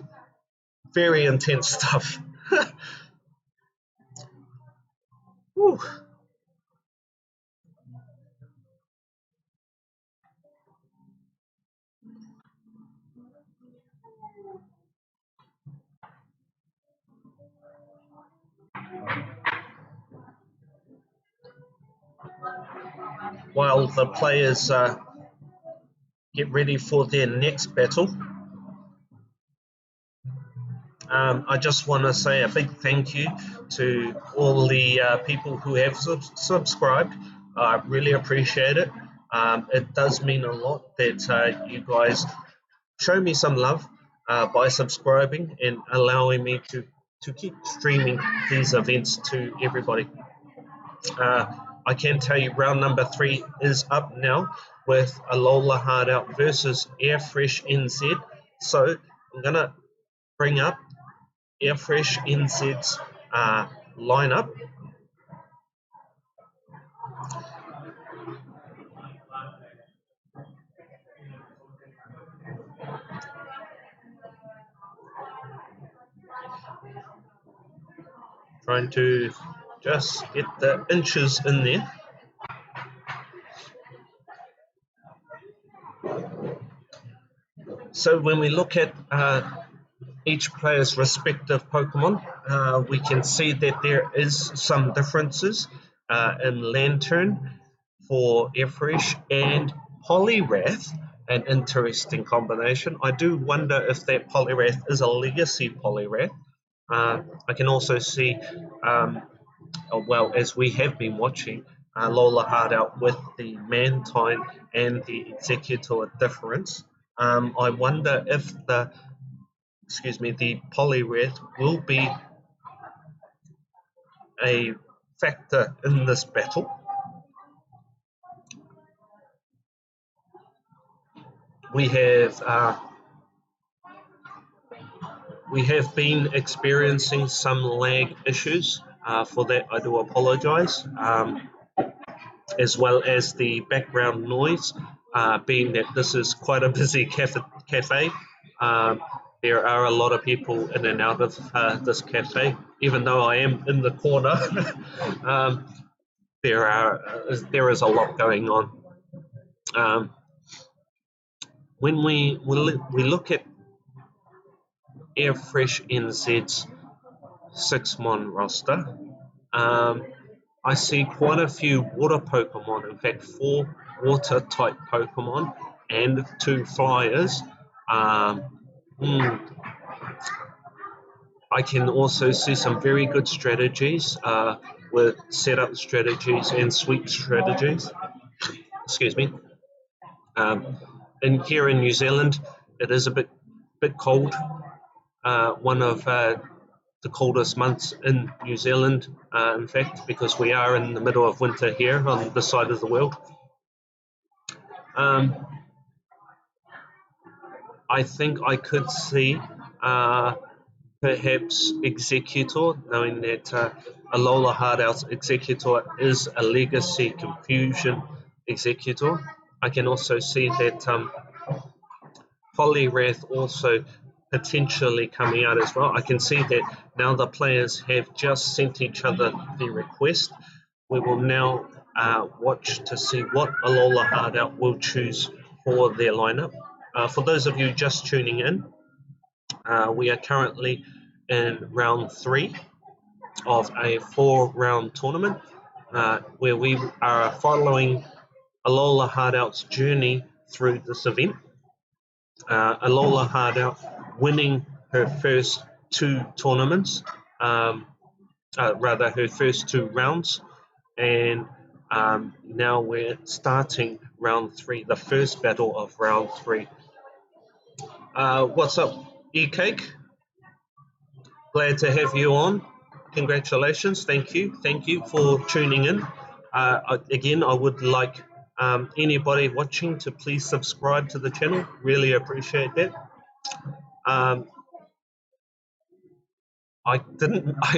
Very intense stuff. Whew. While the players get ready for their next battle, I just want to say a big thank you to all the people who have subscribed. I really appreciate it. It does mean a lot that you guys show me some love. by subscribing and allowing me to keep streaming these events to everybody. I can tell you round number 3 is up now with Alola Hardout versus Airfresh NZ. So I'm going to bring up Airfresh NZ's lineup. Trying to just get the inches in there. So when we look at each player's respective Pokemon, we can see that there is some differences in Lantern for Airfresh and Poliwrath, an interesting combination. I do wonder if that Poliwrath is a legacy Poliwrath. I can also see, well, as we have been watching, Lola Hardout with the Mantine and the Executor difference. I wonder if the Poliwrath will be a factor in this battle. We have been experiencing some lag issues. For that, I do apologise, as well as the background noise, being that this is quite a busy cafe. There are a lot of people in and out of this cafe. Even though I am in the corner, there is a lot going on. When we look at Airfresh NZ's 6-mon roster, I see quite a few water Pokemon, in fact 4 water type Pokemon and 2 flyers. I can also see some very good strategies with setup strategies and sweep strategies. Excuse me. And here in New Zealand, it is a bit cold. One of the coldest months in New Zealand, in fact, because we are in the middle of winter here on this side of the world. I think I could see perhaps Executor, knowing that Alola Hardout's Executor is a Legacy Confusion Executor. I can also see that Poliwrath also potentially coming out as well. I can see that now the players have just sent each other the request. We will now watch to see what Alola Hardout will choose for their lineup. For those of you just tuning in, we are currently in round 3 of a 4-round tournament where we are following Alola Hardout's journey through this event. Alola Hardout winning her first 2 tournaments, rather her first 2 rounds, and now we're starting round 3, the first battle of round 3. What's up, E-Cake? Glad to have you on. Congratulations. Thank you for tuning in. Again, I would like anybody watching to please subscribe to the channel. Really appreciate that. I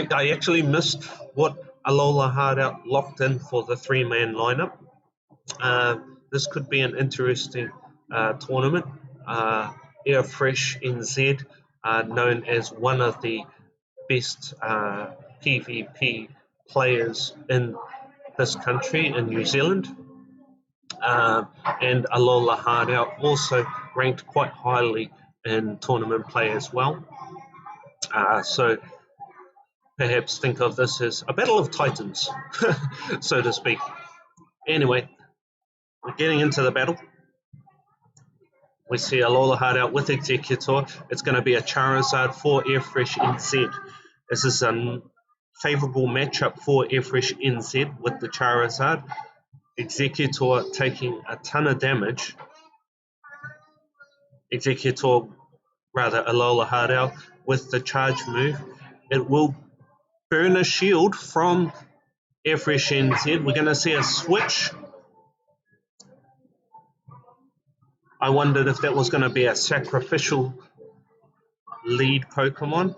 actually missed what Alola Hardout locked in for the 3-man lineup. This could be an interesting tournament. Airfresh NZ, known as one of the best PvP players in this country, in New Zealand. And Alola Hardout also ranked quite highly in tournament play as well. So perhaps think of this as a battle of titans, so to speak. Anyway, we're getting into the battle. We see Alola Hardout with Executor. It's going to be a Charizard for Airfresh NZ. This is a favourable matchup for Airfresh NZ with the Charizard. Executor taking a ton of damage. Executor rather Alola hard out with the charge move. It will burn a shield from Airfresh NZ. We're going to see a switch. I wondered if that was going to be a sacrificial lead Pokemon.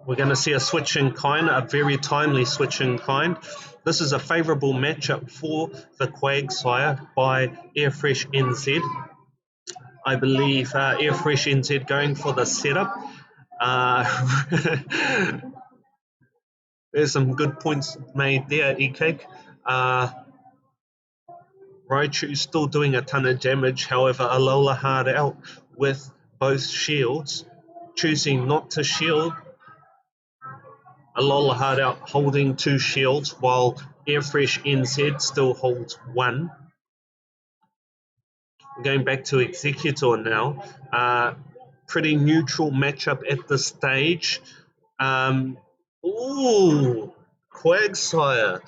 We're going to see a switch in kind, a very timely switch in kind. This is a favourable matchup for the Quagsire by Airfresh NZ. I believe Airfresh NZ going for the setup. There's some good points made there, E-Cake. Raichu still doing a ton of damage, however, Alola hard out with both shields, choosing not to shield. Alola hard out holding 2 shields while Airfresh NZ still holds 1. Going back to Executor now. Pretty neutral matchup at this stage. Ooh, Quagsire.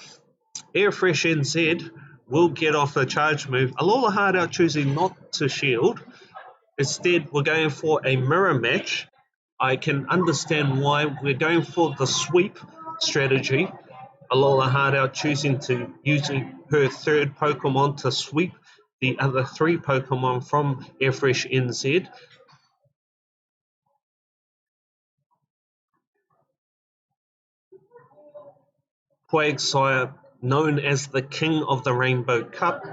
Airfresh NZ will get off the charge move. Alola hard out choosing not to shield. Instead, we're going for a mirror match. I can understand why we're going for the sweep strategy. Alola hard out choosing to using her third Pokemon to sweep the other 3 Pokemon from Airfresh NZ. Quagsire, known as the King of the Rainbow Cup,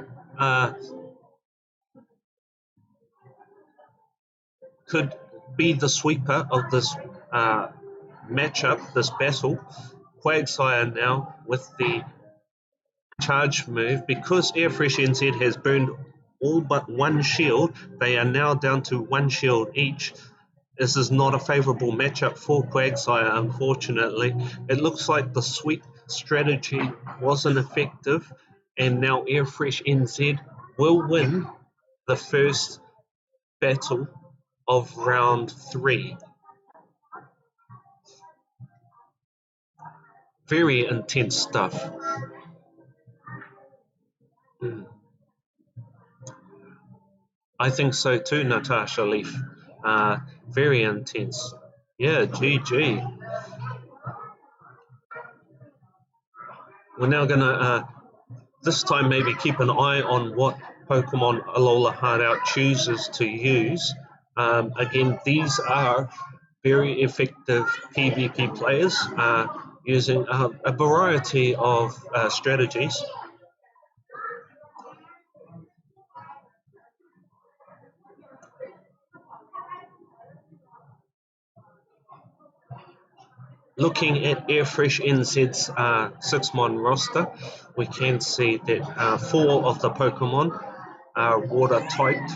could be the sweeper of this matchup, this battle. Quagsire now with the charge move, because Airfresh NZ has burned all but 1 shield, they are now down to 1 shield each. This is not a favourable matchup for Quagsire, unfortunately. It looks like the sweep strategy wasn't effective, and now Airfresh NZ will win the first battle of round 3. Very intense stuff. I think so too, Natasha Leaf. Very intense. Yeah, GG. We're now going to, this time, maybe keep an eye on what Pokemon Alola hard out chooses to use. Again, these are very effective PvP players using a variety of strategies. Looking at Airfresh NZ's 6-mon roster, we can see that 4 of the Pokemon are water typed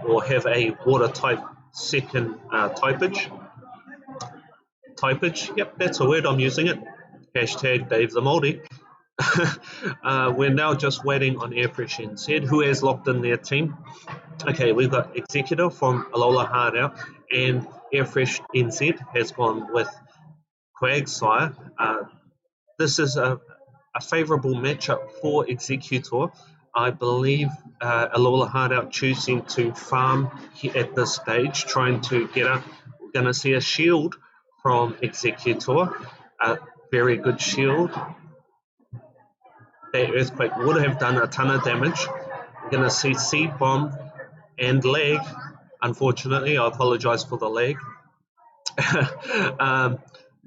or have a water type second typage. Yep, that's a word, I'm using it. Hashtag DaveTheMaori. We're now just waiting on Airfresh NZ, who has locked in their team. Okay, we've got Executor from Alola hard out, and Airfresh NZ has gone with Quagsire. This is a favourable matchup for Executor. I believe Alola hard out choosing to farm at this stage, trying to get up. We're going to see a shield from Executor, a very good shield. That Earthquake would have done a ton of damage. We're going to see Seed Bomb and lag. Unfortunately, I apologise for the lag.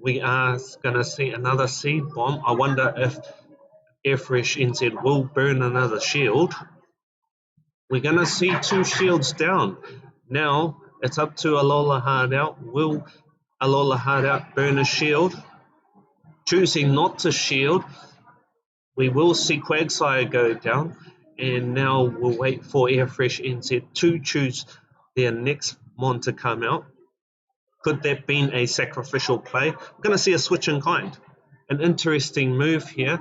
We are going to see another Seed Bomb. I wonder if Airfresh NZ will burn another shield. We're going to see 2 shields down. Now it's up to Alola hard out. Will Alola hard out burn a shield? Choosing not to shield, we will see Quagsire go down. And now we'll wait for Airfresh NZ to choose their next mon to come out. Could that been a sacrificial play? We're going to see a switch in kind. An interesting move here.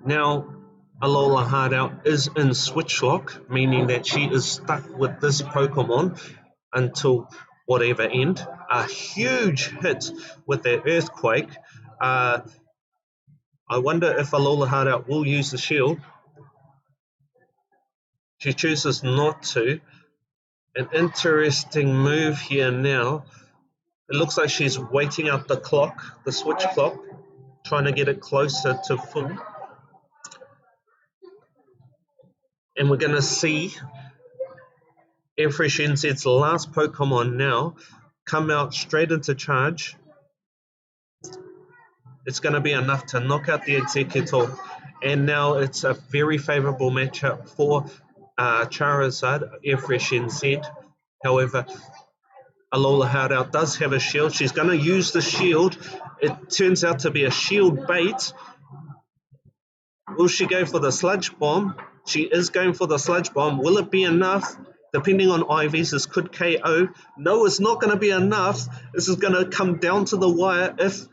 Now, Alola hard out is in switch lock, meaning that she is stuck with this Pokemon until whatever end. A huge hit with that Earthquake. I wonder if Alola hard out will use the shield. She chooses not to. An interesting move here now. It looks like she's waiting out the clock, the switch clock, trying to get it closer to full. And we're going to see Airfresh NZ's last Pokemon now come out straight into charge. It's going to be enough to knock out the Executor. And now it's a very favourable matchup for Charizard, Airfresh NZ. However, Alola Hardout does have a shield. She's going to use the shield. It turns out to be a shield bait. Will she go for the Sludge Bomb? She is going for the Sludge Bomb. Will it be enough? Depending on IVs, this could KO. No, it's not going to be enough. This is going to come down to the wire if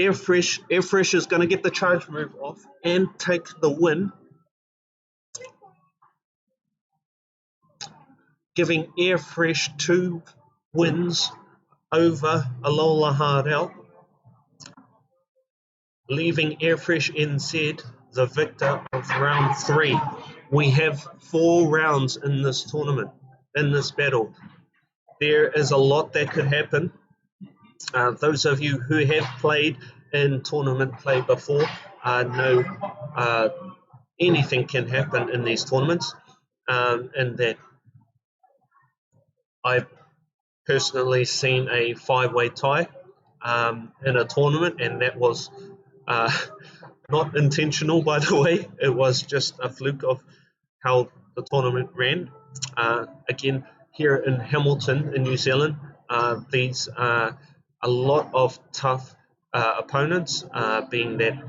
Airfresh is going to get the charge move off and take the win, giving Airfresh 2 wins over Alola Hardout, leaving Airfresh NZ the victor of round 3. We have 4 rounds in this tournament, in this battle. There is a lot that could happen. Those of you who have played in tournament play before know anything can happen in these tournaments, and that I've personally seen a 5-way tie in a tournament, and that was not intentional, by the way. It was just a fluke of how the tournament ran. Again, here in Hamilton, in New Zealand, these are a lot of tough opponents, being that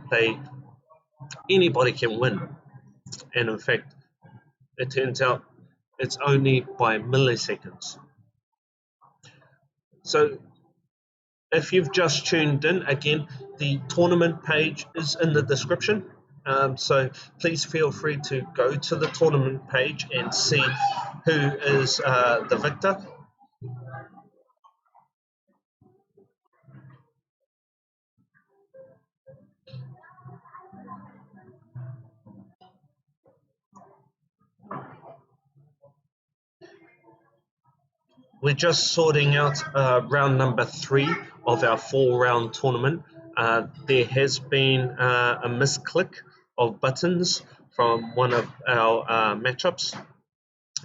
anybody can win. And in fact, it turns out it's only by milliseconds. So if you've just tuned in, again, the tournament page is in the description. So please feel free to go to the tournament page and see who is the victor. We're just sorting out round number 3 of our 4-round tournament. There has been a misclick of buttons from one of our matchups.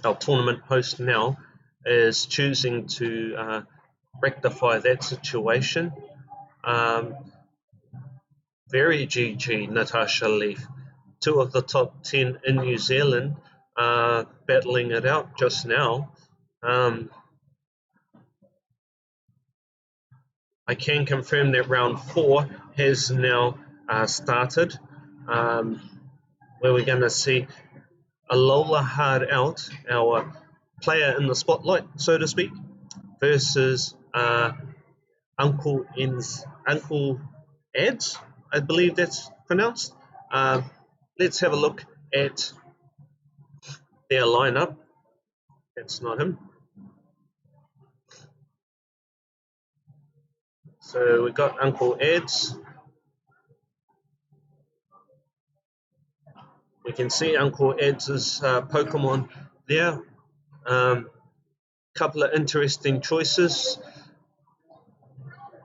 Our tournament host now is choosing to rectify that situation. Very GG, Natasha Leaf. 2 of the top 10 in New Zealand battling it out just now. I can confirm that round 4 has now started, where we're going to see Alola Hardout, our player in the spotlight, so to speak, versus Uncle Ads, I believe that's pronounced. Let's have a look at their lineup. That's not him. So we got Uncle Ads. We can see Uncle Ads' Pokemon there. Couple of interesting choices.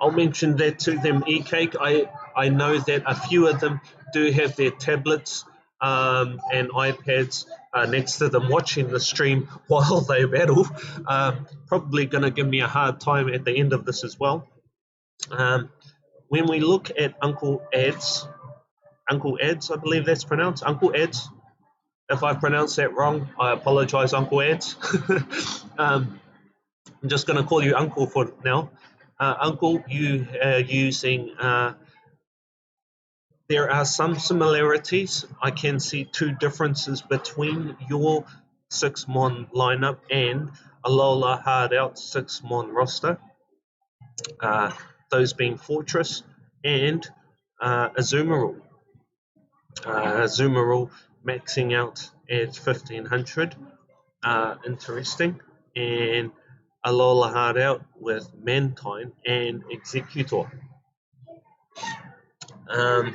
I'll mention that to them, E-Cake. I know that a few of them do have their tablets and iPads next to them watching the stream while they battle. Probably going to give me a hard time at the end of this as well. When we look at Uncle Ads, I believe that's pronounced, Uncle Ads. If I pronounced that wrong, I apologize, Uncle Ads. I'm just going to call you Uncle for now. Uncle, you are using, there are some similarities. I can see 2 differences between your 6-mon lineup and Alola Hardout 6-mon roster. Those being Fortress and Azumarill. Azumarill maxing out at 1500. Interesting. And Alola Hardout with Mantine and Executor. I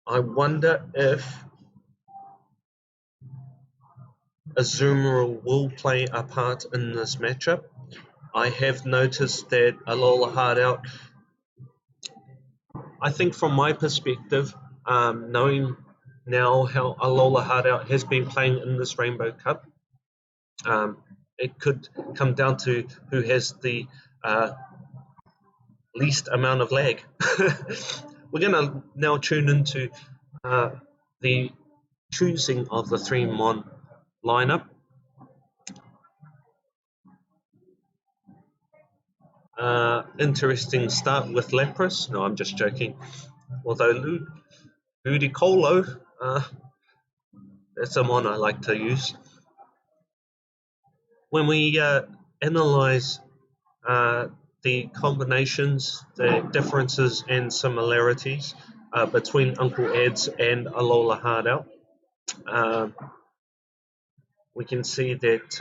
wonder if Azumarill will play a part in this matchup. I have noticed that Alola Hardout, I think from my perspective, knowing now how Alola Hardout has been playing in this Rainbow Cup, it could come down to who has the least amount of lag. We're going to now tune into the choosing of the 3-mon lineup. Interesting start with Lapras. No, I'm just joking. Although Ludicolo, that's a mon I like to use. When we analyze the combinations, the differences and similarities between Uncle Ed's and Alola Hardout, we can see that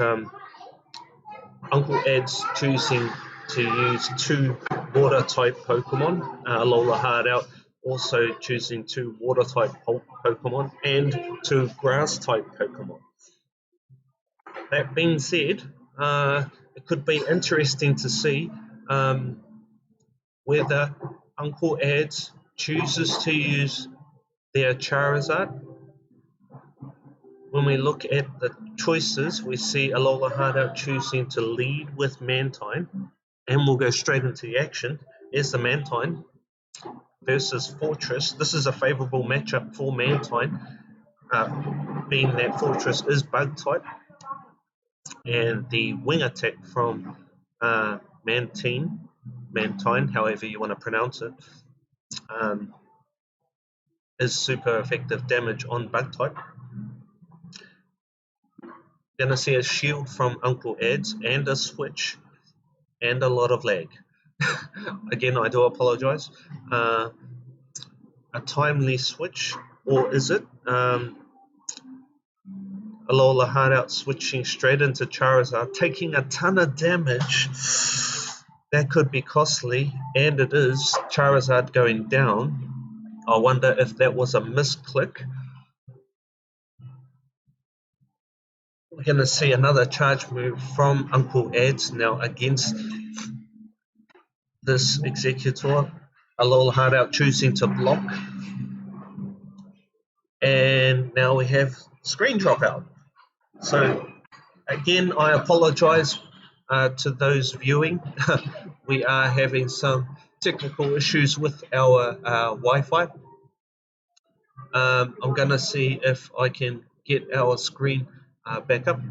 Uncle Ed's choosing to use 2 water type Pokemon, Alola Hardout also choosing 2 water type Pokemon and 2 grass type Pokemon. That being said, it could be interesting to see whether Uncle Ed's chooses to use their Charizard. When we look at the choices, we see Alola Hardout choosing to lead with Mantine, and we'll go straight into the action. Here's the Mantine versus Fortress. This is a favourable matchup for Mantine, being that Fortress is Bug type, and the wing attack from Mantine, however you want to pronounce it, is super effective damage on Bug type. Going to see a shield from Uncle Ed's and a switch and a lot of lag. Again, I do apologize. A timely switch, or is it? Alola Hardout switching straight into Charizard, taking a ton of damage. That could be costly, and it is. Charizard going down. I wonder if that was a misclick. We're going to see another charge move from Uncle Ed's now against this Executor. Alola Hardout choosing to block. And now we have screen dropout. So again, I apologize to those viewing. We are having some technical issues with our Wi-Fi. I'm going to see if I can get our screen back up.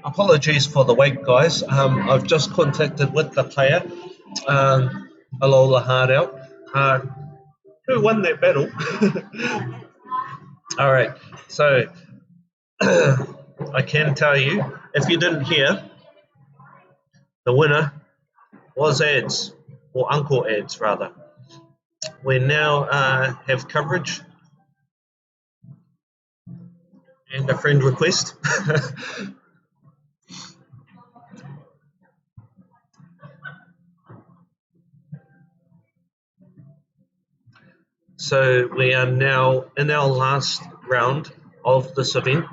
Apologies for the wait, guys. I've just contacted with the player, Alola Hardout, who won that battle. All right, so I can tell you, if you didn't hear, the winner was Ads, or Uncle Ads rather. We now have coverage and a friend request. So we are now in our last round of this event,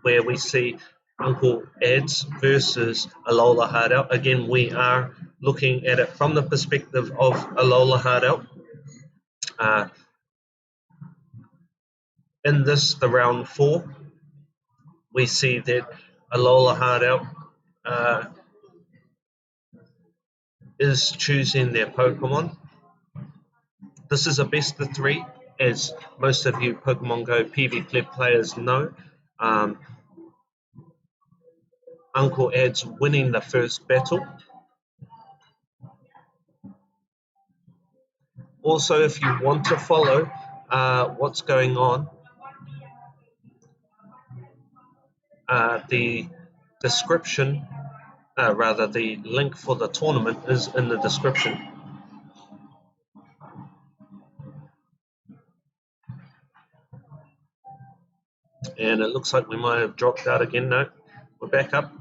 where we see Uncle Ads versus Alola Hardout. Again, we are looking at it from the perspective of Alola Hardout. In this, the round 4, we see that Alola Hardout is choosing their Pokemon. This is a best of 3, as most of you Pokemon Go PvP players know. Uncle Ads winning the first battle. Also, if you want to follow what's going on, the description, rather the link for the tournament is in the description. And it looks like we might have dropped out again. No, we're back up.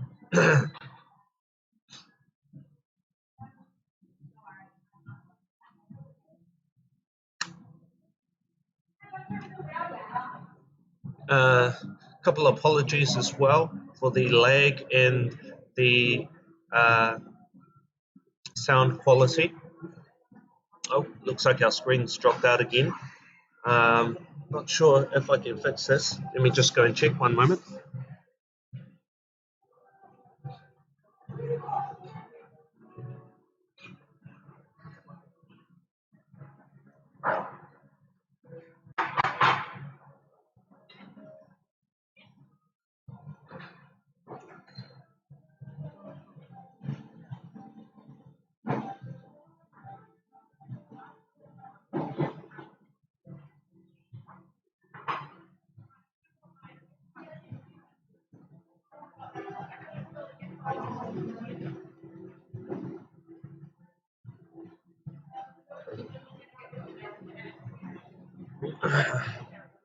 Couple of apologies as well for the lag and the sound quality. Oh, looks like our screen's dropped out again. Not sure if I can fix this. Let me just go and check one moment.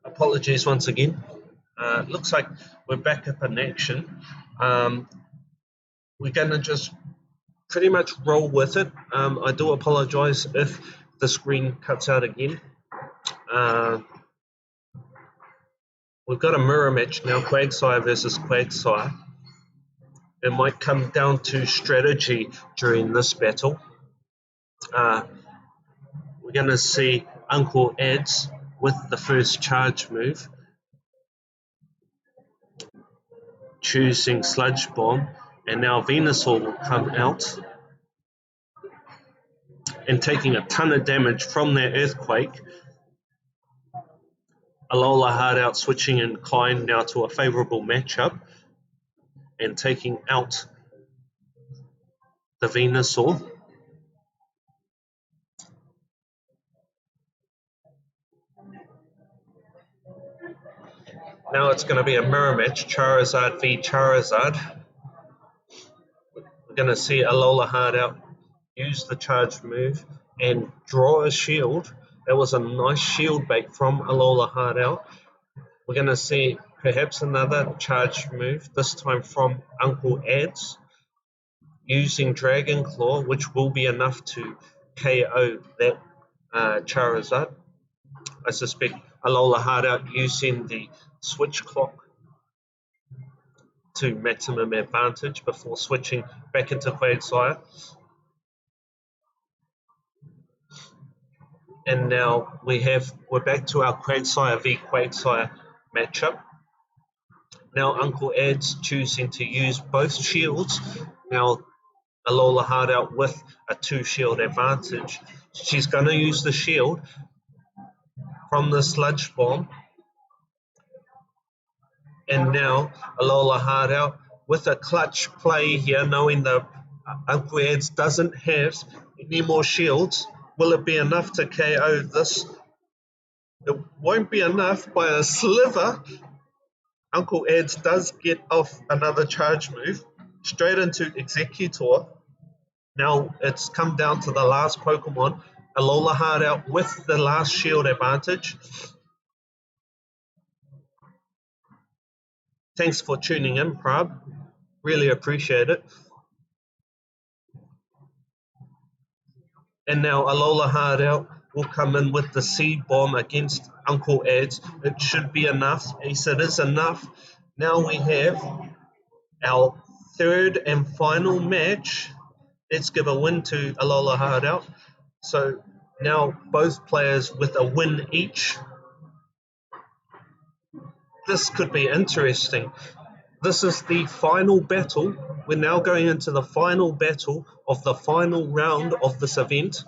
Apologies once again. Looks like we're back up in action. We're going to just pretty much roll with it. I do apologize if the screen cuts out again. We've got a mirror match now, Quagsire versus Quagsire. It might come down to strategy during this battle. We're going to see Uncle Ads with the first charge move, choosing Sludge Bomb, and now Venusaur will come out and taking a ton of damage from their Earthquake. Alola Hardout switching in kind now to a favourable matchup and taking out the Venusaur. Now it's going to be a mirror match, Charizard v Charizard. We're going to see Alola Hardout use the charge move and draw a shield. That was a nice shield bait from Alola Hardout. We're going to see perhaps another charge move, this time from Uncle Ads, using Dragon Claw, which will be enough to KO that Charizard. I suspect Alola Hardout using the switch clock to maximum advantage before switching back into Quagsire. And now we're back to our Quagsire v Quagsire matchup. Now Uncle Ads choosing to use both shields. Now Alola Hardout with a 2 shield advantage. She's going to use the shield from the Sludge Bomb. And now Alola Hardout with a clutch play here, knowing that Uncle Ads doesn't have any more shields. Will it be enough to KO this? It won't be enough by a sliver. Uncle Ed's does get off another charge move, straight into Executor. Now it's come down to the last Pokemon, Alola Hardout with the last shield advantage. Thanks for tuning in, Prab. Really appreciate it. And now Alola Hardout will come in with the Seed Bomb against Uncle Ed's. It should be enough. Yes, it is enough. Now we have our third and final match. Let's give a win to Alola Hardout. So now both players with a win each. This could be interesting. This is the final battle. We're now going into the final battle of the final round of this event.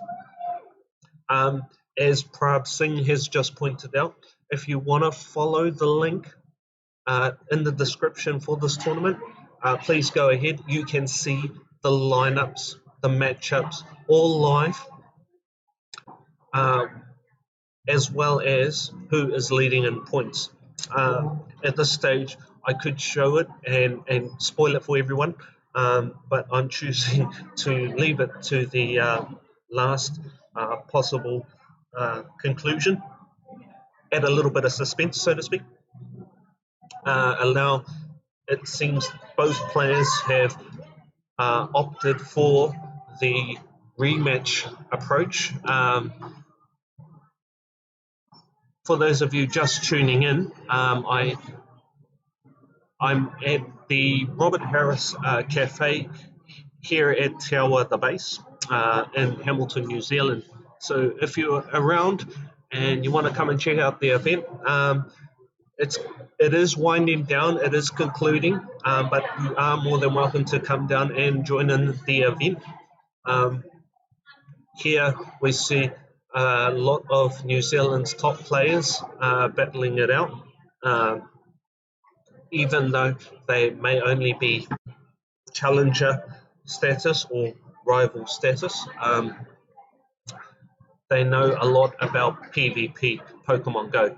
As Prab Singh has just pointed out, if you want to follow the link in the description for this tournament, please go ahead. You can see the lineups, the matchups, all live, as well as who is leading in points. At this stage, I could show it and spoil it for everyone, but I'm choosing to leave it to the last possible conclusion, add a little bit of suspense, so to speak. And now it seems both players have opted for the rematch approach. For those of you just tuning in, I'm at the Robert Harris Cafe here at Te Awa the Base in Hamilton, New Zealand. So if you're around and you want to come and check out the event, it is winding down, it is concluding, but you are more than welcome to come down and join in the event. Here we see a lot of New Zealand's top players battling it out, even though they may only be challenger status or rival status. They know a lot about PvP, Pokemon Go.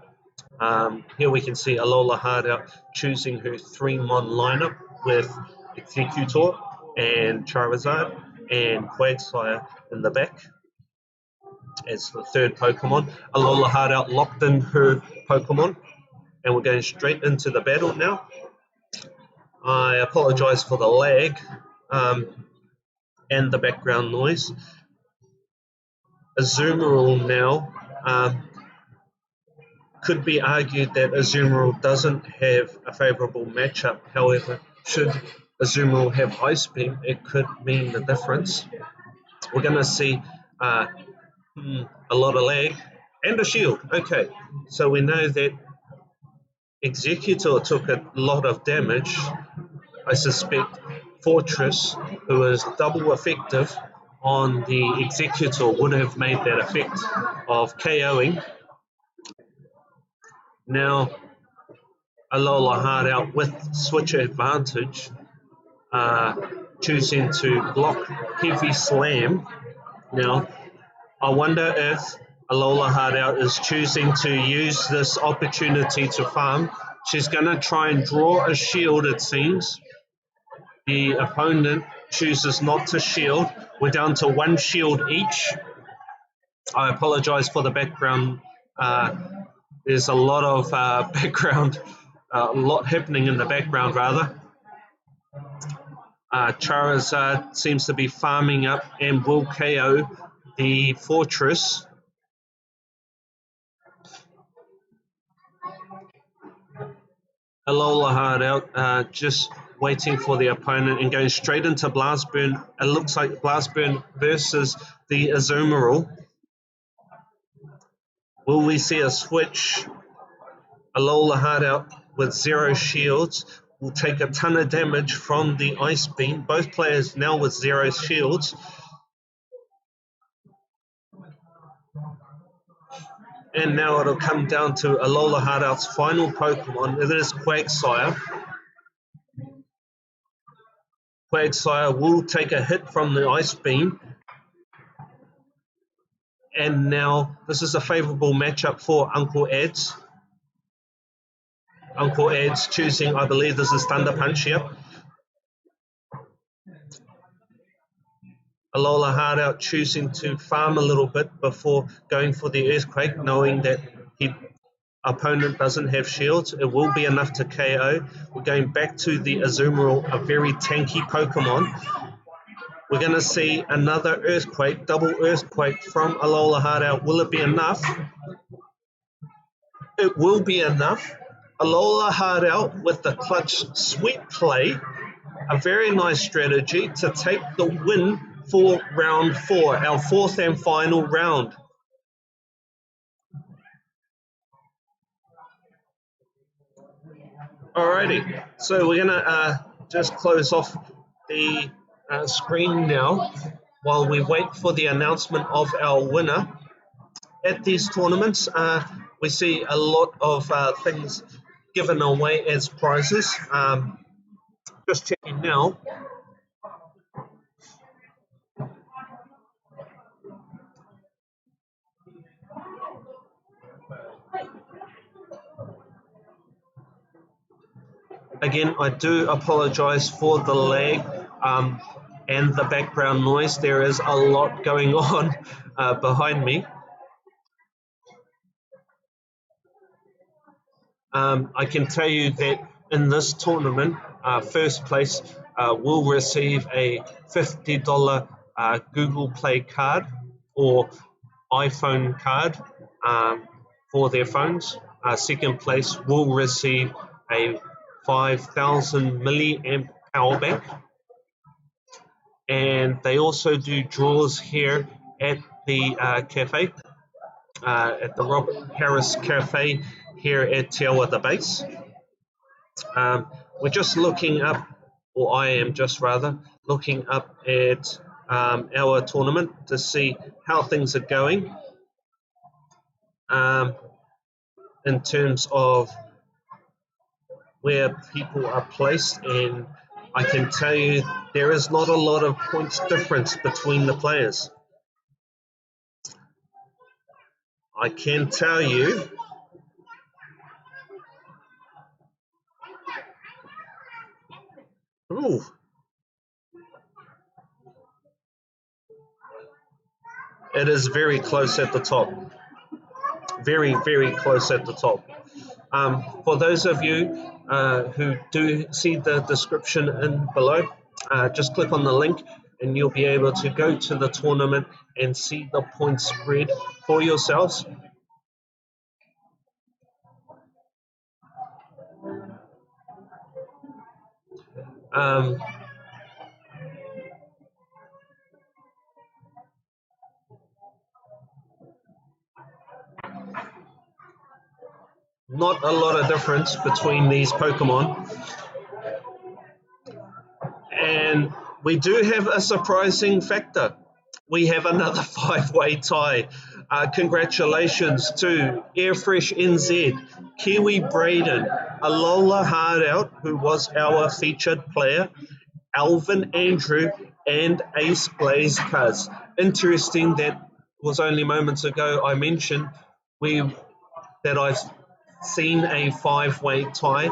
Here we can see Alola Hardout choosing her 3-mon lineup with Executor and Charizard and Quagsire in the back as the third Pokemon. Alola Hardout locked in her Pokemon, and we're going straight into the battle now. I apologize for the lag and the background noise. Azumarill now, could be argued that Azumarill doesn't have a favourable matchup. However, should Azumarill have Ice Beam, it could mean the difference. We're going to see a lot of lag and a shield. Okay, so we know that Executor took a lot of damage. I suspect Fortress, who is double effective on the Executor, would have made that effect of KOing. Now, Alola Hardout with switch advantage, choosing to block Heavy Slam. Now, I wonder if Alola Hardout is choosing to use this opportunity to farm. She's going to try and draw a shield, it seems. The opponent chooses not to shield. We're down to 1 shield each. I apologize for the background. There's a lot of background, a lot happening in the background, rather. Charizard seems to be farming up and will KO the Fortress. Alola Hardout just waiting for the opponent and going straight into Blast Burn. It looks like Blast Burn versus the Azumarill. Will we see a switch? Alola Hardout with 0 shields will take a ton of damage from the Ice Beam. Both players now with 0 shields. And now it'll come down to Alola Hardout's final Pokemon. It is Quagsire. Quagsire will take a hit from the Ice Beam. And now this is a favourable matchup for Uncle Ed's. Uncle Ed's choosing, I believe this is Thunder Punch here. Alola Hard Out choosing to farm a little bit before going for the Earthquake, knowing that his opponent doesn't have shields. It will be enough to KO. We're going back to the Azumarill, a very tanky Pokemon. We're going to see another Earthquake, double Earthquake from Alola Hard Out. Will it be enough? It will be enough. Alola Hard Out with the clutch sweep play, a very nice strategy to take the win for round 4, our 4th and final round. Alrighty, so we're gonna just close off the screen now while we wait for the announcement of our winner. At these tournaments, we see a lot of things given away as prizes. Just checking now. Again, I do apologize for the lag and the background noise. There is a lot going on behind me. I can tell you that in this tournament, first place will receive a $50 Google Play card or iPhone card for their phones. Second place will receive a 5,000 milliamp power bank. And they also do draws here at the cafe, at the Robert Harris Cafe here at Te Awa the Base. We're just looking up, or I am just rather, looking up at our tournament to see how things are going in terms of where people are placed, and I can tell you there is not a lot of points difference between the players. I can tell you it is very close at the top. Very, very close at the top. For those of you who do see the description in below, just click on the link and you'll be able to go to the tournament and see the point spread for yourselves. Not a lot of difference between these Pokemon. And we do have a surprising factor. We have another 5-way tie. Congratulations to Airfresh NZ, Kiwi Braden, Alola Hardout, who was our featured player, Alvin Andrew, and Ace Blaze Cuz. Interesting that was only moments ago I mentioned that I've seen a 5-way tie.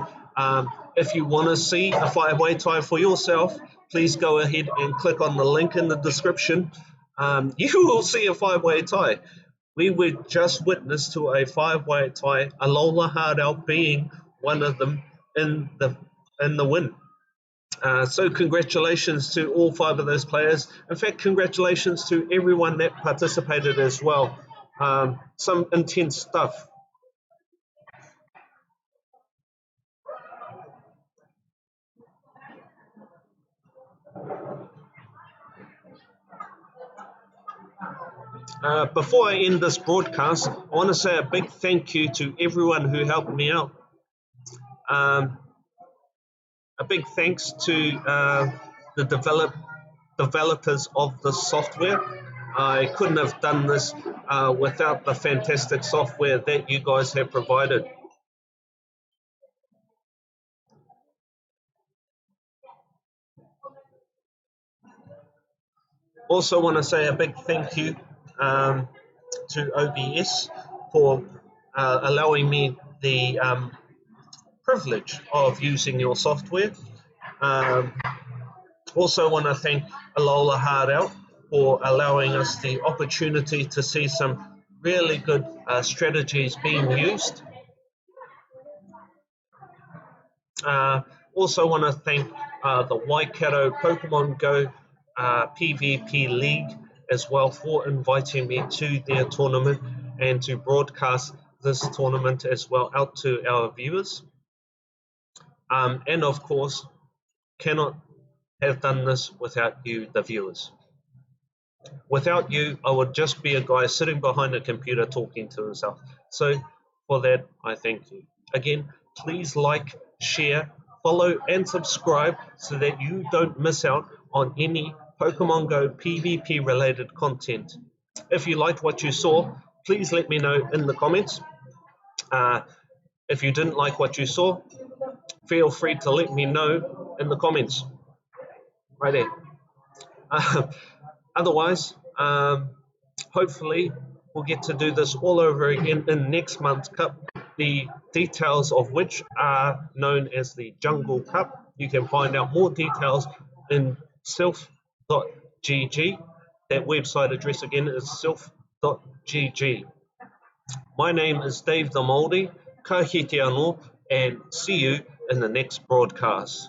If you want to see a 5-way tie for yourself, please go ahead and click on the link in the description. You will see a 5-way tie. We were just witness to a 5-way tie, Alola Hardout being one of them in the win. So congratulations to all 5 of those players. In fact, congratulations to everyone that participated as well. Some intense stuff. Before I end this broadcast, I want to say a big thank you to everyone who helped me out. A big thanks to the developers of the software. I couldn't have done this without the fantastic software that you guys have provided. Also want to say a big thank you to OBS for allowing me the privilege of using your software. Also want to thank Alola Hardout for allowing us the opportunity to see some really good strategies being used. Also want to thank the Waikato Pokemon Go PvP League as well for inviting me to their tournament and to broadcast this tournament as well out to our viewers. And of course, cannot have done this without you, the viewers. Without you, I would just be a guy sitting behind a computer talking to himself. So for that, I thank you. Again, please like, share, follow, and subscribe so that you don't miss out on any Pokemon Go PvP related content. If you liked what you saw, please let me know in the comments. If you didn't like what you saw, feel free to let me know in the comments. Right there. Otherwise, hopefully we'll get to do this all over again in next month's Cup, the details of which are known as the Jungle Cup. You can find out more details in self.gg. That website address again is self.gg. My name is DaveTheMaori, ka hiti anō, and see you in the next broadcast.